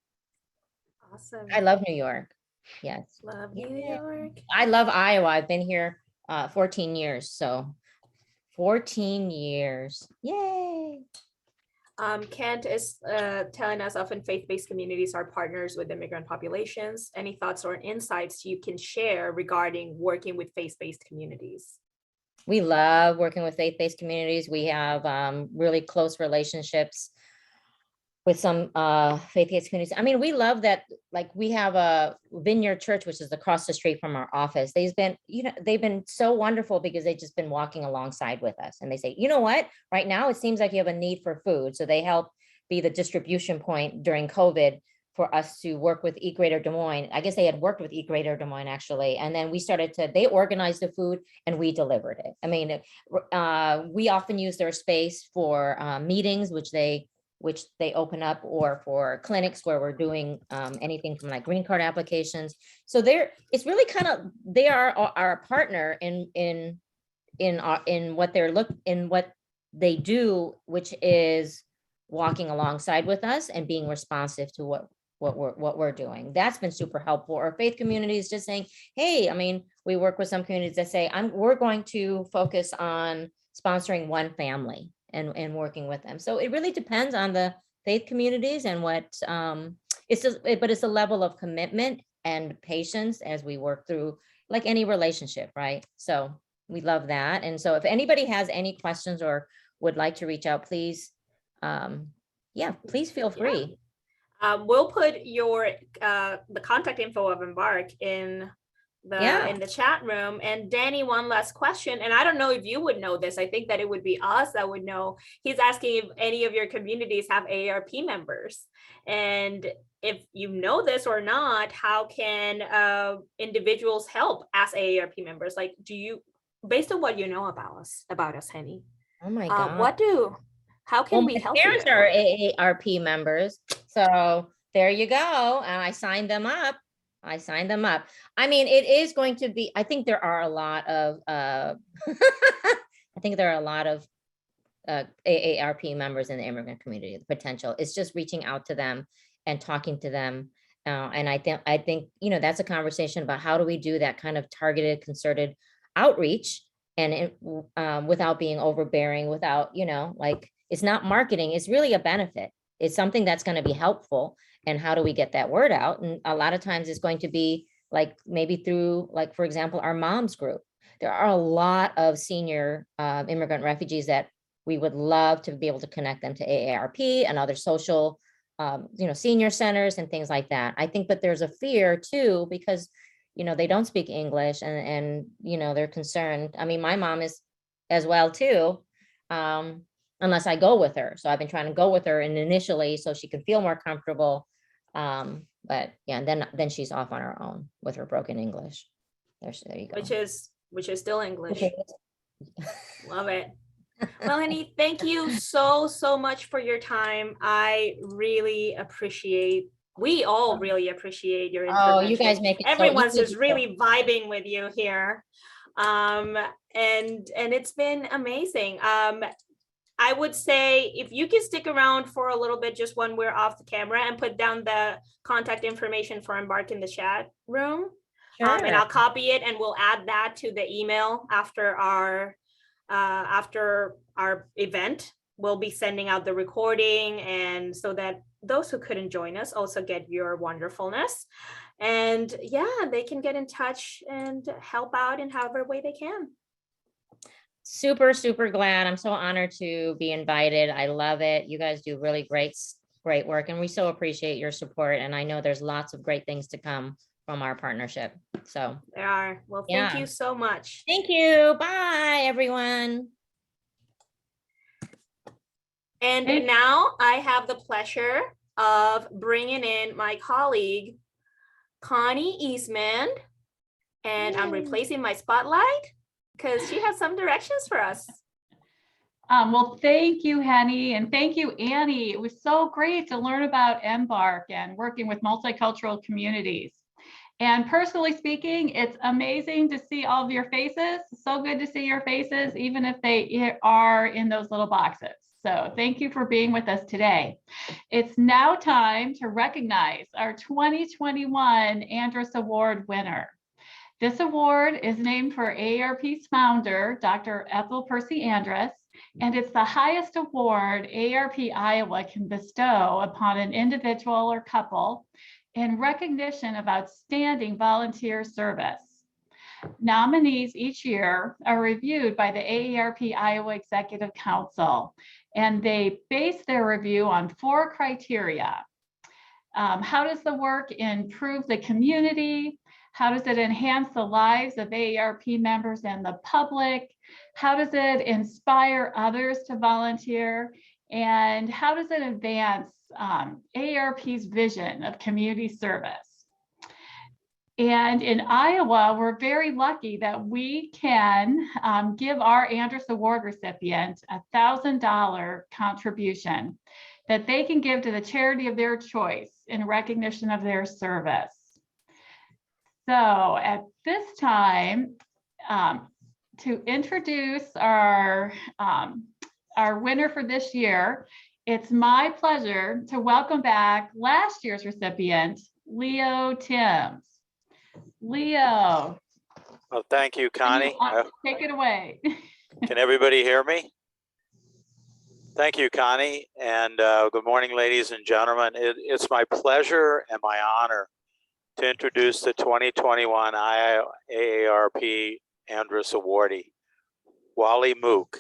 Awesome. I love New York. Yes. Love New York. I love Iowa. I've been here 14 years. So 14 years. Yay. Kent is telling us often faith-based communities are partners with immigrant populations. Any thoughts or insights you can share regarding working with faith-based communities? We love working with faith-based communities. We have really close relationships with some faith-based communities. We love that, like, we have a Vineyard Church, which is across the street from our office. They've been so wonderful, because they've just been walking alongside with us. And they say, you know what, right now it seems like you have a need for food. So they help be the distribution point during COVID for us to work with Eat Greater Des Moines. I guess they had worked with Eat Greater Des Moines, actually. And then they organized the food and we delivered it. We often use their space for meetings, which they open up, or for clinics where we're doing anything from like green card applications. So it's really kind of, they are our partner in what they do, which is walking alongside with us and being responsive to what we're doing. That's been super helpful. Or faith communities just saying, hey, we work with some communities that say, we're going to focus on sponsoring one family and working with them. So it really depends on the faith communities and what it's a level of commitment and patience as we work through, like any relationship, right? So we love that. And so if anybody has any questions or would like to reach out, please, please feel free. We'll put the contact info of Embark in the chat room. And Danny, one last question, and I don't know if you would know this. I think that it would be us that would know. He's asking if any of your communities have AARP members, and if you know this or not, how can individuals help as AARP members? Like, based on what you know about us, Henny? Oh my God. What do How Well, can we my help you? parents are AARP members, so there you go. And I signed them up. I mean, it is going to be, I think there are a lot of, I think there are a lot of AARP members in the immigrant community. The potential is just reaching out to them and talking to them. And I think, you know, that's a conversation about how do we do that kind of targeted, concerted outreach and without being overbearing, without, you know, like, it's not marketing, it's really a benefit. It's something that's going to be helpful. And how do we get that word out? And a lot of times it's going to be like maybe through, like, for example, our moms group. There are a lot of senior immigrant refugees that we would love to be able to connect them to AARP and other social, you know, senior centers and things like that. I think that there's a fear too, because, you know, they don't speak English and, you know, they're concerned. I mean, my mom is as well too, unless I go with her. So I've been trying to go with her and initially so she can feel more comfortable. But yeah, and then she's off on her own with her broken English. There you go. Which is still English. Okay. Love it. Melanie, thank you so much for your time. I really appreciate, we all really appreciate your intervention. Oh, you guys make it so Everyone's easy. just really vibing with you here. And it's been amazing. I would say if you can stick around for a little bit, just when we're off the camera, and put down the contact information for Embark in the chat room. And Sure. I'll copy it and we'll add that to the email after our event. We'll be sending out the recording, and so that those who couldn't join us also get your wonderfulness. And yeah, they can get in touch and help out in however way they can. Super glad. I'm so honored to be invited. I love it. You guys do really great work, and we so appreciate your support. And I know there's lots of great things to come from our partnership. So There are. Well, thank Yeah. you so much. thank you. Bye, everyone. And now I have the pleasure of bringing in my colleague, Connie Eastman, and I'm replacing my spotlight because she has some directions for us. Well, thank you, Henny, and thank you, Annie. It was so great to learn about Embark and working with multicultural communities. And personally speaking, it's amazing to see all of your faces. So good to see your faces, even if they are in those little boxes. So thank you for being with us today. It's now time to recognize our 2021 Andrus Award winner. This award is named for AARP's founder, Dr. Ethel Percy Andrus, and it's the highest award AARP Iowa can bestow upon an individual or couple in recognition of outstanding volunteer service. Nominees each year are reviewed by the AARP Iowa Executive Council, and they base their review on 4 criteria. How does the work improve the community? How does it enhance the lives of AARP members and the public? How does it inspire others to volunteer? And how does it advance AARP's vision of community service? And in Iowa, we're very lucky that we can give our Andrus Award recipient a $1,000 contribution that they can give to the charity of their choice in recognition of their service. So at this time, to introduce our winner for this year, it's my pleasure to welcome back last year's recipient, Leo Timms. Leo. Well, thank you, Connie. Take it away. Can everybody hear me? Thank you, Connie, and good morning, ladies and gentlemen. It's my pleasure and my honor to introduce the 2021 AARP Andrus awardee, Wally Mook.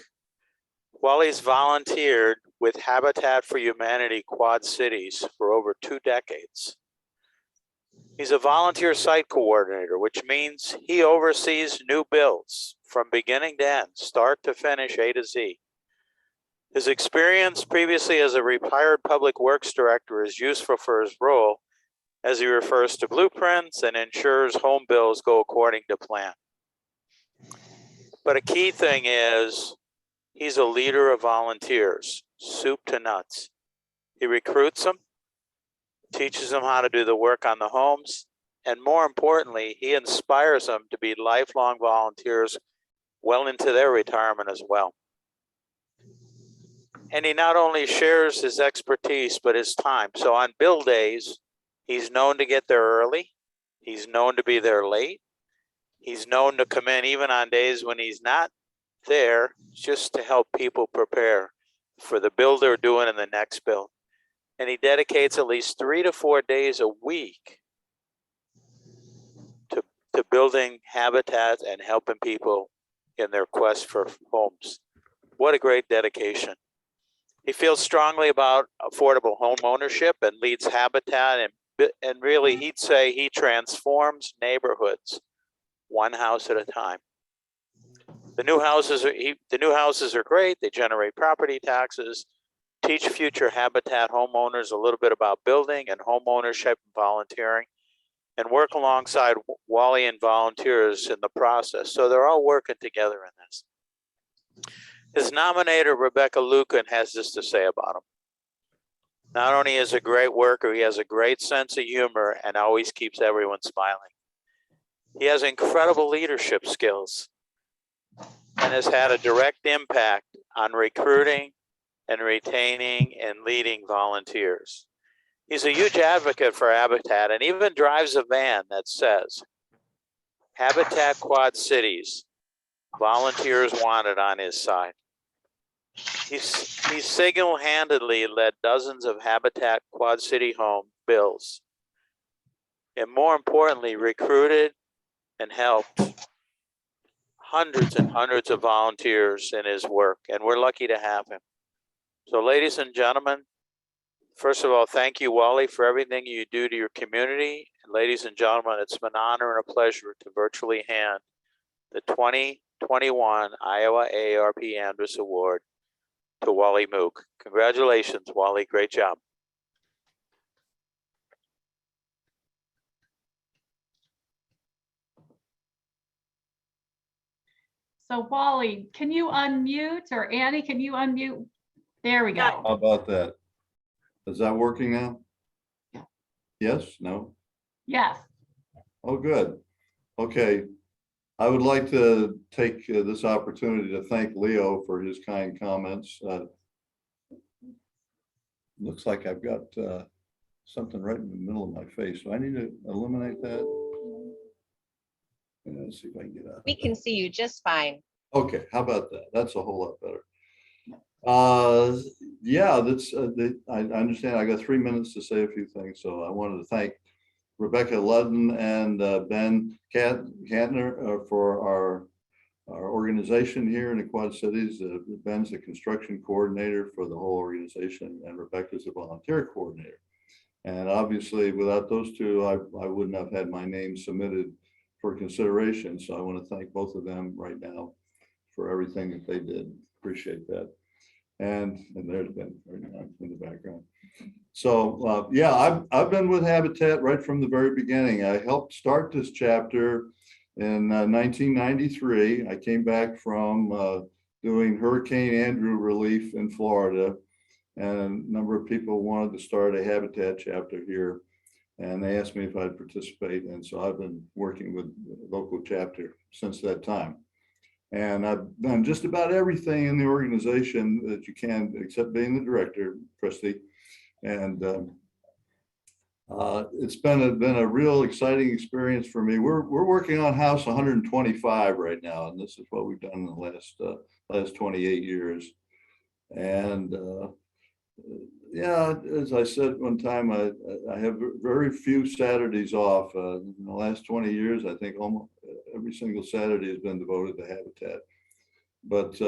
Wally's volunteered with Habitat for Humanity Quad Cities for over 2 decades. He's a volunteer site coordinator, which means he oversees new builds from beginning to end, start to finish, A to Z. His experience previously as a retired public works director is useful for his role as he refers to blueprints and ensures home builds go according to plan. But a key thing is he's a leader of volunteers. soup to nuts. He recruits them, teaches them how to do the work on the homes, and more importantly, he inspires them to be lifelong volunteers well into their retirement as well. And he not only shares his expertise, but his time. So on bill days, he's known to get there early. He's known to be there late. He's known to come in even on days when he's not there, just to help people prepare for the bill they're doing in the next bill. And he dedicates at least 3 to 4 days a week to building habitat and helping people in their quest for homes. What a great dedication. He feels strongly about affordable home ownership and leads Habitat, and really he'd say he transforms neighborhoods one house at a time. The new houses are great. They generate property taxes, teach future Habitat homeowners a little bit about building and home ownership and volunteering, and work alongside Wally and volunteers in the process. So they're all working together in this. His nominator, Rebecca Lucan, has this to say about him. Not only is he a great worker, he has a great sense of humor and always keeps everyone smiling. He has incredible leadership skills and has had a direct impact on recruiting and retaining and leading volunteers. He's a huge advocate for Habitat and even drives a van that says, Habitat Quad Cities, volunteers wanted on his side. He single-handedly led dozens of Habitat Quad City home bills, and more importantly, recruited and helped hundreds and hundreds of volunteers in his work, and we're lucky to have him. So ladies and gentlemen, first of all, thank you, Wally, for everything you do to your community. And ladies and gentlemen, it's an honor and a pleasure to virtually hand the 2021 Iowa AARP Andrus Award to Wally Mook. Congratulations, Wally. Great job. So Wally, can you unmute, or Annie, can you unmute? There we go. How about that? Is that working now? Yeah. Yes, no? Yes. Oh, good. Okay. I would like to take this opportunity to thank Leo for his kind comments. Looks like I've got something right in the middle of my face. So I need to eliminate that. Let's see if I can get out. We can see you just fine. Okay, how about that? That's a whole lot better. Yeah, that's I understand. I got 3 minutes to say a few things, so I wanted to thank Rebecca Ludden and Ben Kantner for our organization here in the Quad Cities. Ben's the construction coordinator for the whole organization, and Rebecca's a volunteer coordinator. And obviously, without those two, I wouldn't have had my name submitted for consideration. So I want to thank both of them right now for everything that they did. Appreciate that. And there's Ben right now in the background. So yeah, I've been with Habitat right from the very beginning. I helped start this chapter in 1993. I came back from doing Hurricane Andrew relief in Florida, and a number of people wanted to start a Habitat chapter here, and they asked me if I'd participate. And so I've been working with the local chapter since that time. And I've done just about everything in the organization that you can, except being the director, Christy. And it's been a real exciting experience for me. We're working on house 125 right now, and this is what we've done in the last 28 years. And yeah, as I said one time, I have very few Saturdays off. In the last 20 years, I think almost every single Saturday has been devoted to Habitat. But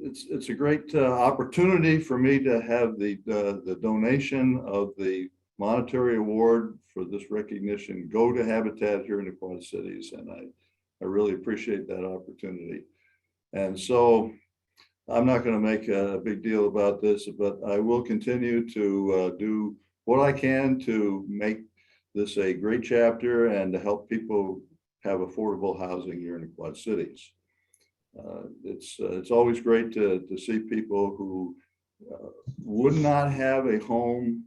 it's a great opportunity for me to have the donation of the monetary award for this recognition go to Habitat here in the Quad Cities, and I really appreciate that opportunity. And so I'm not going to make a big deal about this, but I will continue to do what I can to make this a great chapter and to help people have affordable housing here in the Quad Cities. It's always great to see people who would not have a home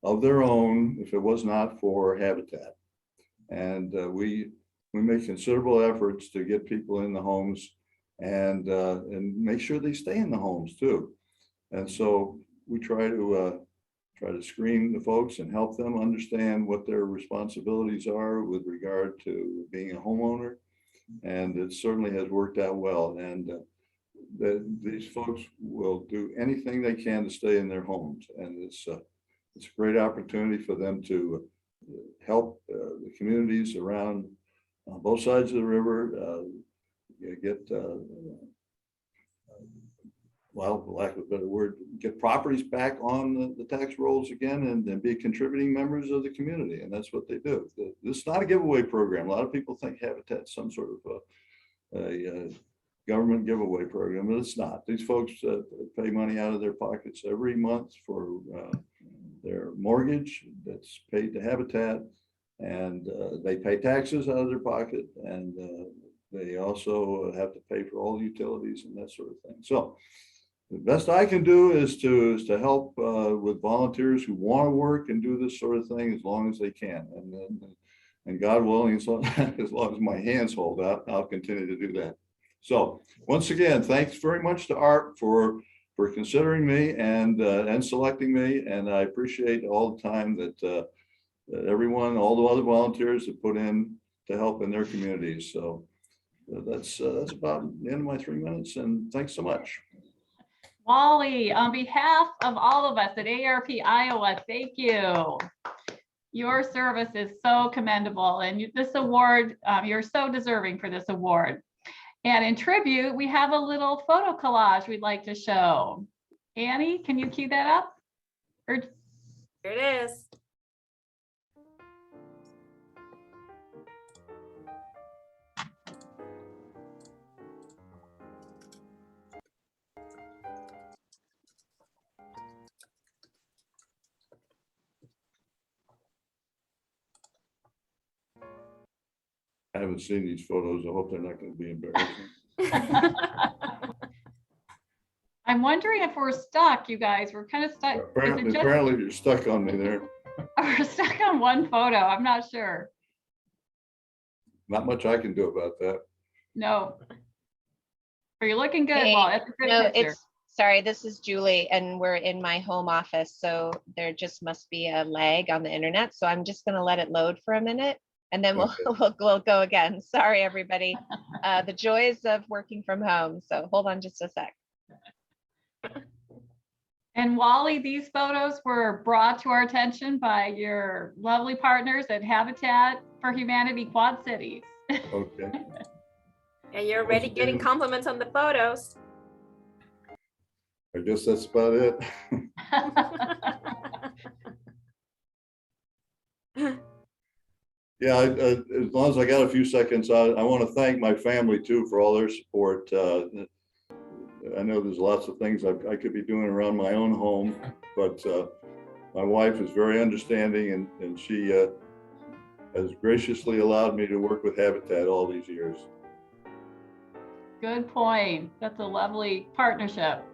of their own if it was not for Habitat. And we make considerable efforts to get people in the homes and make sure they stay in the homes too. And so we try to screen the folks and help them understand what their responsibilities are with regard to being a homeowner. And it certainly has worked out well. And these folks will do anything they can to stay in their homes. And it's a great opportunity for them to help the communities around both sides of the river get, well, for lack of a better word, get properties back on the tax rolls again and be contributing members of the community. And that's what they do. This is not a giveaway program. A lot of people think Habitat's some sort of a government giveaway program, but it's not. These folks pay money out of their pockets every month for their mortgage that's paid to Habitat, and they pay taxes out of their pocket, and they also have to pay for all the utilities and that sort of thing. So the best I can do is to help with volunteers who want to work and do this sort of thing as long as they can, and God willing, as long as my hands hold out, I'll continue to do that. So once again, thanks very much to AARP for considering me and selecting me, and I appreciate all the time that everyone, all the other volunteers have put in to help in their communities. So that's about the end of my 3 minutes, and thanks so much. Wally, on behalf of all of us at AARP Iowa, thank you. Your service is so commendable, and this award, you're so deserving for this award. And in tribute, we have a little photo collage we'd like to show. Annie, can you cue that up? Here it is. I haven't seen these photos. I hope they're not going to be embarrassing. I'm wondering if we're stuck, you guys. We're kind of stuck. Apparently you're stuck on me there. We're stuck on one photo. I'm not sure. Not much I can do about that. No. But you're looking good, Hey, Wally. That's a good no, picture. sorry, this is Julie, and we're in my home office, so there just must be a lag on the internet. So I'm just going to let it load for a minute, and then we'll go again. Sorry, everybody. The joys of working from home. So hold on just a sec. And Wally, these photos were brought to our attention by your lovely partners at Habitat for Humanity Quad Cities. Okay. And you're already getting compliments on the photos. I guess that's about it. Yeah, as long as I got a few seconds, I want to thank my family too for all their support. I know there's lots of things I could be doing around my own home, but my wife is very understanding, and she has graciously allowed me to work with Habitat all these years. Good point. That's a lovely partnership.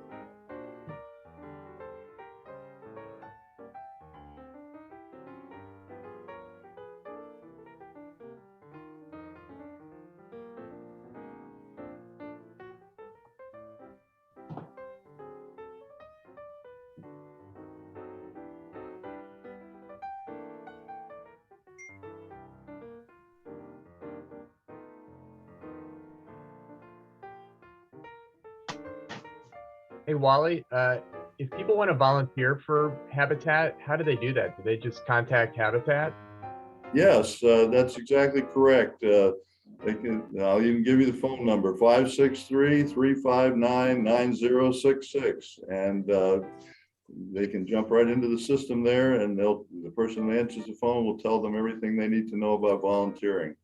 Hey, Wally, if people want to volunteer for Habitat, how do they do that? Do they just contact Habitat? Yes, that's exactly correct. They can, I'll even give you the phone number, 563-359-9066. And they can jump right into the system there, and the person who answers the phone will tell them everything they need to know about volunteering.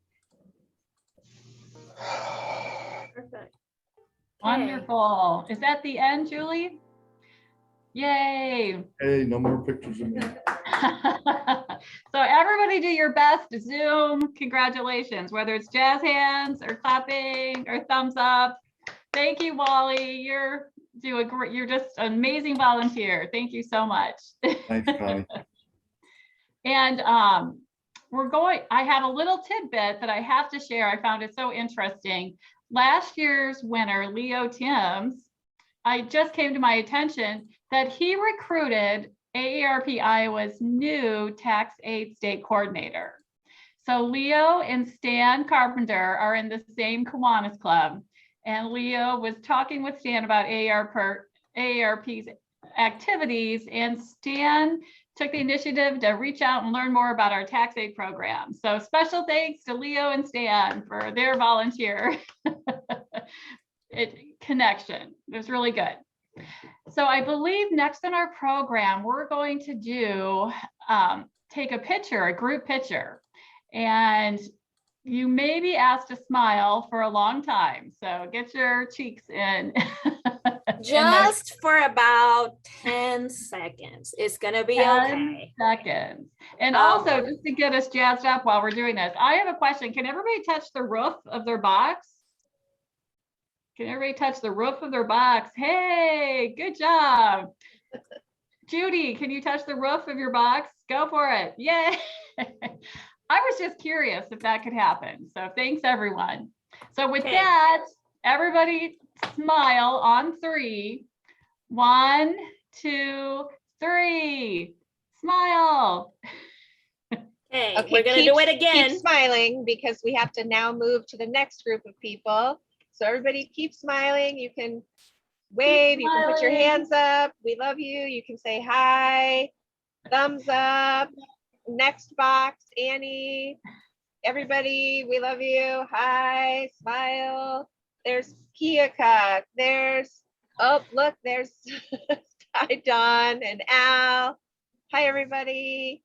Perfect. Wonderful. Is that the end, Julie? Yay. Hey, no more pictures of me. So everybody do your best to Zoom. Congratulations, whether it's jazz hands or clapping or thumbs up. Thank you, Wally. You're just an amazing volunteer. Thank you so much. Thanks, Connie. And I have a little tidbit that I have to share. I found it so interesting. Last year's winner, Leo Timms, I just came to my attention that he recruited AARP Iowa's new tax aid state coordinator. So Leo and Stan Carpenter are in the same Kiwanis Club. And Leo was talking with Stan about AARP's activities, and Stan took the initiative to reach out and learn more about our tax aid program. So special thanks to Leo and Stan for their volunteer connection. It was really good. So I believe next in our program, we're going to do take a picture, a group picture. And you may be asked to smile for a long time. So get your cheeks in. Just for about 10 seconds. It's gonna be 10 okay. seconds. And also, just to get us jazzed up while we're doing this, I have a question. Can everybody touch the roof of their box? Can everybody touch the roof of their box? Hey, good job. Judy, can you touch the roof of your box? Go for it. Yay. I was just curious if that could happen. So thanks, everyone. So with that, everybody smile on 3. 1, 2, 3. Smile. Okay, Okay, we're gonna do it again. Keep smiling because we have to now move to the next group of people. So everybody keep smiling. You can wave, you can put your hands up. We love you. You can say hi, thumbs up. Next box, Annie. Everybody, we love you. Hi, smile. There's Keokuk. There's, oh, look, there's Ty Dawn and Al. Hi, everybody.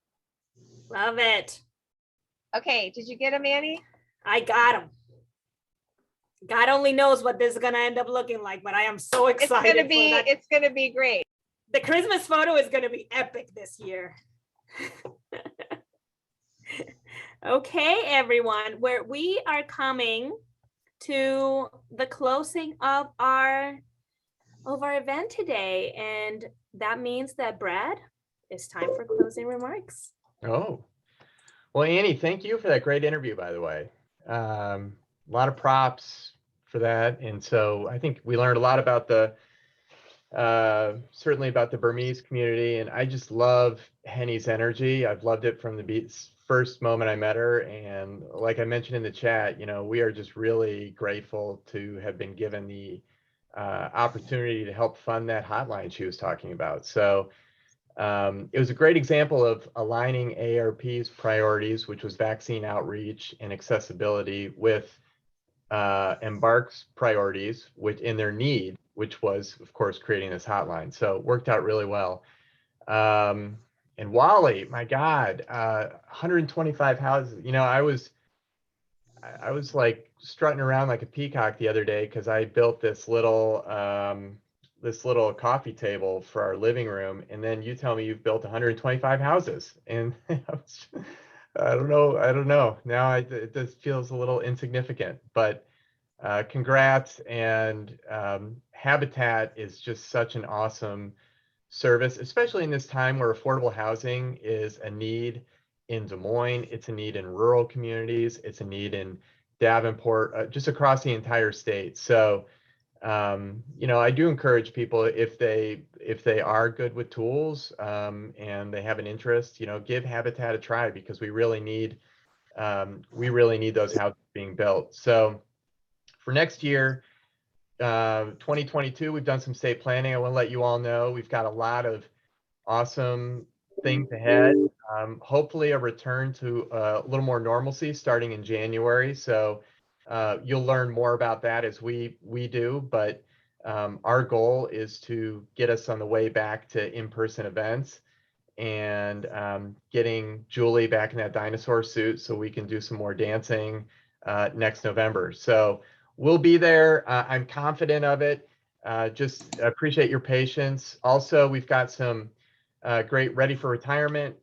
Love it. Okay, did you get him, Annie? I got him. God only knows what this is gonna end up looking like, but I am so excited. It's gonna be great. The Christmas photo is gonna be epic this year. Okay, everyone, we are coming to the closing of our event today, and that means that Brad, it's time for closing remarks. Oh, well, Annie, thank you for that great interview, by the way. A lot of props for that. And so I think we learned a lot about certainly about the Burmese community. And I just love Henny's energy. I've loved it from the first moment I met her. And like I mentioned in the chat, we are just really grateful to have been given the opportunity to help fund that hotline she was talking about. So it was a great example of aligning AARP's priorities, which was vaccine outreach and accessibility, with Embark's priorities, which in their need, which was, of course, creating this hotline. So it worked out really well. And Wally, my God, 125 houses. I was like strutting around like a peacock the other day because I built this little coffee table for our living room, and then you tell me you've built 125 houses, and I don't know. Now it just feels a little insignificant, but congrats. And Habitat is just such an awesome service, especially in this time where affordable housing is a need in Des Moines. It's a need in rural communities. It's a need in Davenport, just across the entire state. So I do encourage people, if they are good with tools and they have an interest, give Habitat a try, because we really need those houses being built. So for next year, 2022, we've done some state planning. I want to let you all know we've got a lot of awesome things ahead. Hopefully a return to a little more normalcy starting in January. So you'll learn more about that as we do, but our goal is to get us on the way back to in-person events, and getting Julie back in that dinosaur suit so we can do some more dancing next November. So we'll be there. I'm confident of it. Just appreciate your patience. Also, we've got some great ready for retirement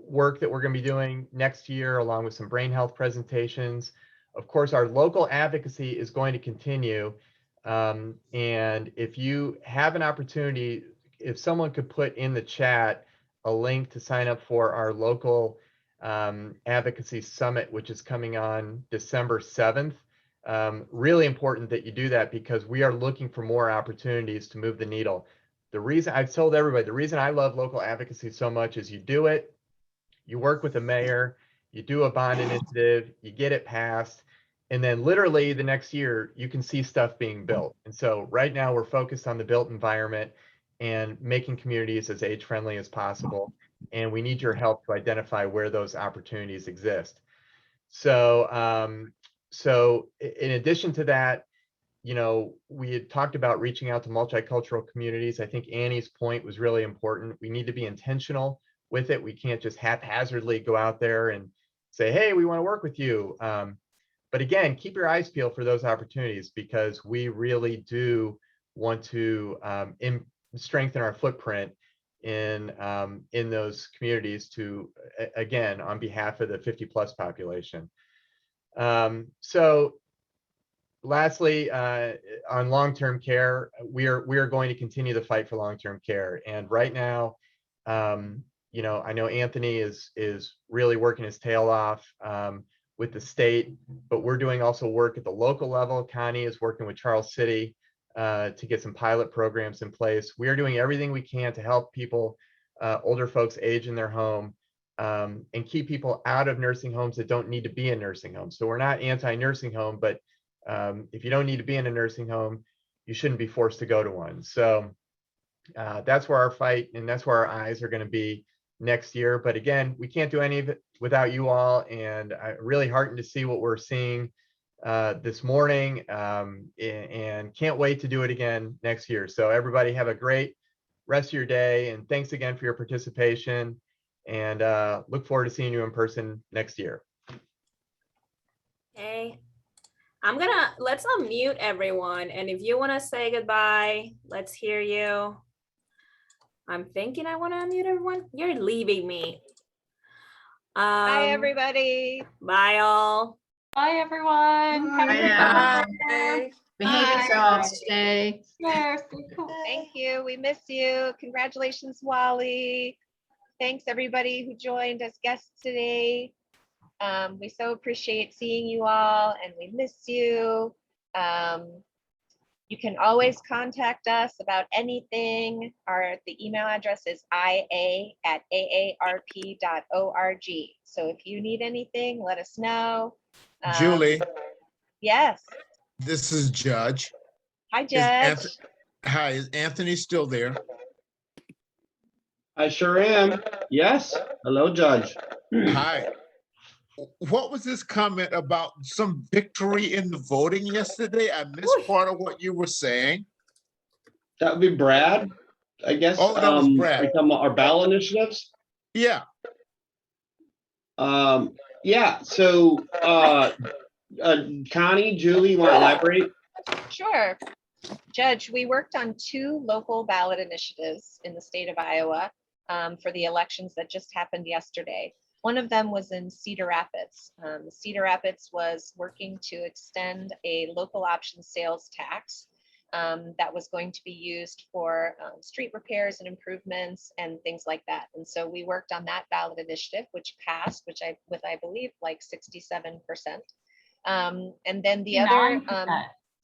work that we're going to be doing next year, along with some brain health presentations. Of course, our local advocacy is going to continue. And if you have an opportunity, if someone could put in the chat a link to sign up for our local advocacy summit, which is coming on December 7th. Really important that you do that because we are looking for more opportunities to move the needle. The reason I've told everybody, the reason I love local advocacy so much is you do it, you work with the mayor, you do a bond initiative, you get it passed, and then literally the next year you can see stuff being built. And so right now we're focused on the built environment and making communities as age friendly as possible. And we need your help to identify where those opportunities exist. So, so in addition to that, you know, we had talked about reaching out to multicultural communities. I think Annie's point was really important. We need to be intentional with it. We can't just haphazardly go out there and say, hey, we want to work with you. But again, keep your eyes peeled for those opportunities because we really do want to strengthen our footprint in those communities to, again, on behalf of the 50+ population. So lastly, on long-term care, we are going to continue the fight for long-term care. And right now, you know, I know Anthony is really working his tail off with the state, but we're doing also work at the local level. Connie is working with Charles City to get some pilot programs in place. We are doing everything we can to help people, older folks age in their home, and keep people out of nursing homes that don't need to be in nursing homes. So we're not anti-nursing home, but if you don't need to be in a nursing home, you shouldn't be forced to go to one. So that's where our fight and that's where our eyes are going to be next year. But again, we can't do any of it without you all. And I'm really heartened to see what we're seeing this morning, and can't wait to do it again next year. So everybody have a great rest of your day. And thanks again for your participation. And look forward to seeing you in person next year. Okay. Let's unmute everyone. And if you want to say goodbye, let's hear you. I'm thinking I want to unmute everyone. You're leaving me. Bye, everybody. Bye all. Bye, everyone. Have a great Bye. day. Behave yourselves today. Yes, be cool. Thank you. We miss you. Congratulations, Wally. Thanks, everybody who joined as guests today. We so appreciate seeing you all and we miss you. You can always contact us about anything. The email address is ia@aarp.org. So if you need anything, let us know. Julie, Yes. this is Judge. Hi, Judge. Hi, is Anthony still there? I sure am. Yes. Hello, Judge. Hi. What was this comment about some victory in the voting yesterday? I missed part of what you were saying. That would be Brad, I guess. Oh, that was Brad. Are you talking about our ballot initiatives? Yeah. Yeah. So, Connie, Julie, you want to elaborate? Sure. Judge, we worked on 2 local ballot initiatives in the state of Iowa for the elections that just happened yesterday. One of them was in Cedar Rapids. Cedar Rapids was working to extend a local option sales tax that was going to be used for street repairs and improvements and things like that. And so we worked on that ballot initiative, which passed, with I believe like 67%. And then the other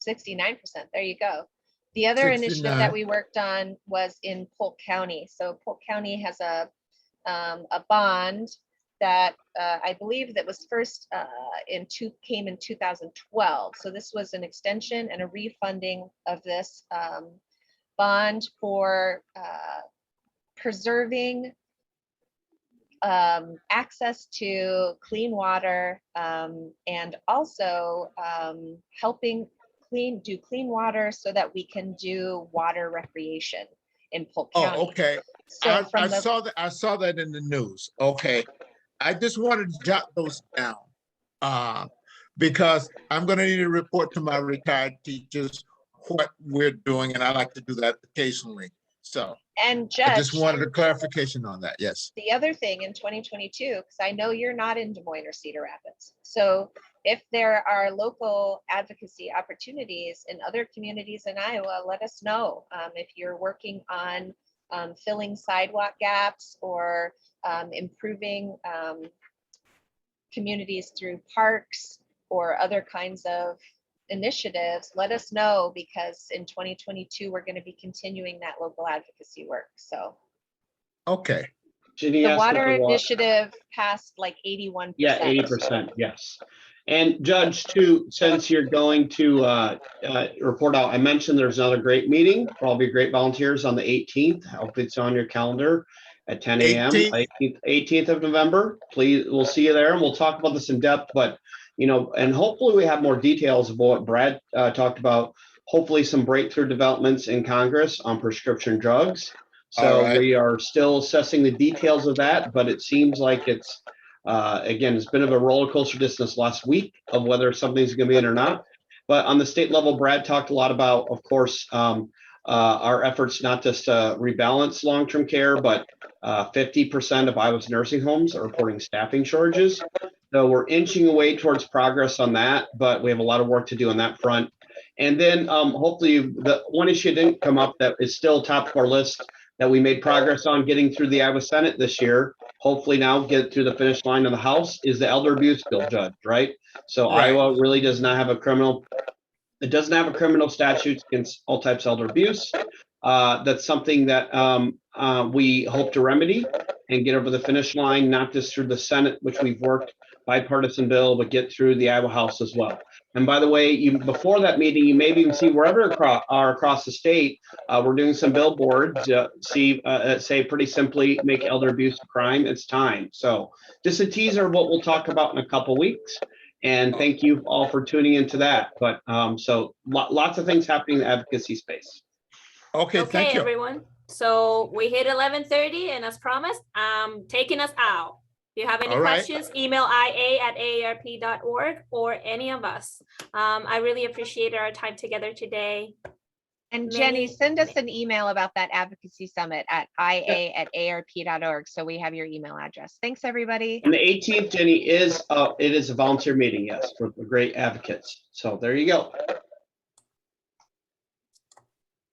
69%. There you go. The other 69. initiative that we worked on was in Polk County. So Polk County has a bond that I believe that was first came in 2012. So this was an extension and a refunding of this bond for preserving access to clean water and also helping do clean water so that we can do water recreation in Polk County. Oh, okay. So I saw that in the news. Okay. I just wanted to jot those down because I'm going to need to report to my retired teachers what we're doing, and I like to do that occasionally. So, and Judge, I just wanted a clarification on that. Yes. The other thing in 2022, because I know you're not in Des Moines or Cedar Rapids. So if there are local advocacy opportunities in other communities in Iowa, let us know. If you're working on filling sidewalk gaps or improving communities through parks or other kinds of initiatives, let us know, because in 2022, we're going to be continuing that local advocacy work. So Okay, Ginny the asked water about initiative passed like 81%. Yeah, 80%, yes. And Judge, too, since you're going to report out, I mentioned there's another great meeting for all of your great volunteers on the 18th. Hopefully it's on your calendar at 10 a.m. 18th of November. Please, we'll see you there and we'll talk about this in depth, but and hopefully we have more details about what Brad talked about. Hopefully some breakthrough developments in Congress on prescription drugs. So we are still assessing the details of that, but it seems like it's again, it's been a roller coaster just this last week of whether something's going to be in or not. But on the state level, Brad talked a lot about, of course, our efforts not just to rebalance long-term care, but 50% of Iowa's nursing homes are reporting staffing shortages. So we're inching away towards progress on that, but we have a lot of work to do on that front. And then hopefully the one issue didn't come up that is still top of our list that we made progress on getting through the Iowa Senate this year. Hopefully now get through the finish line of the House is the elder abuse bill, Judge, right? So Right. Iowa really does not have a criminal, it doesn't have a criminal statute against all types of elder abuse. That's something that we hope to remedy and get over the finish line, not just through the Senate, which we've worked bipartisan bill, but get through the Iowa House as well. And by the way, before that meeting, you may even see wherever across the state, we're doing some billboards, say pretty simply, make elder abuse a crime, it's time. So just a teaser of what we'll talk about in a couple weeks. And thank you all for tuning into that. But so lots of things happening in the advocacy space. okay, Okay, thank you. everyone. So we hit 11:30 and as promised, taking us out. If you have any All right. questions, email ia@aarp.org or any of us. I really appreciate our time together today. And Jenny, send us an email about that advocacy summit at ia@aarp.org. So we have your email address. Thanks, everybody. And the 18th, Jenny, it is a volunteer meeting, yes, for great advocates. So there you go.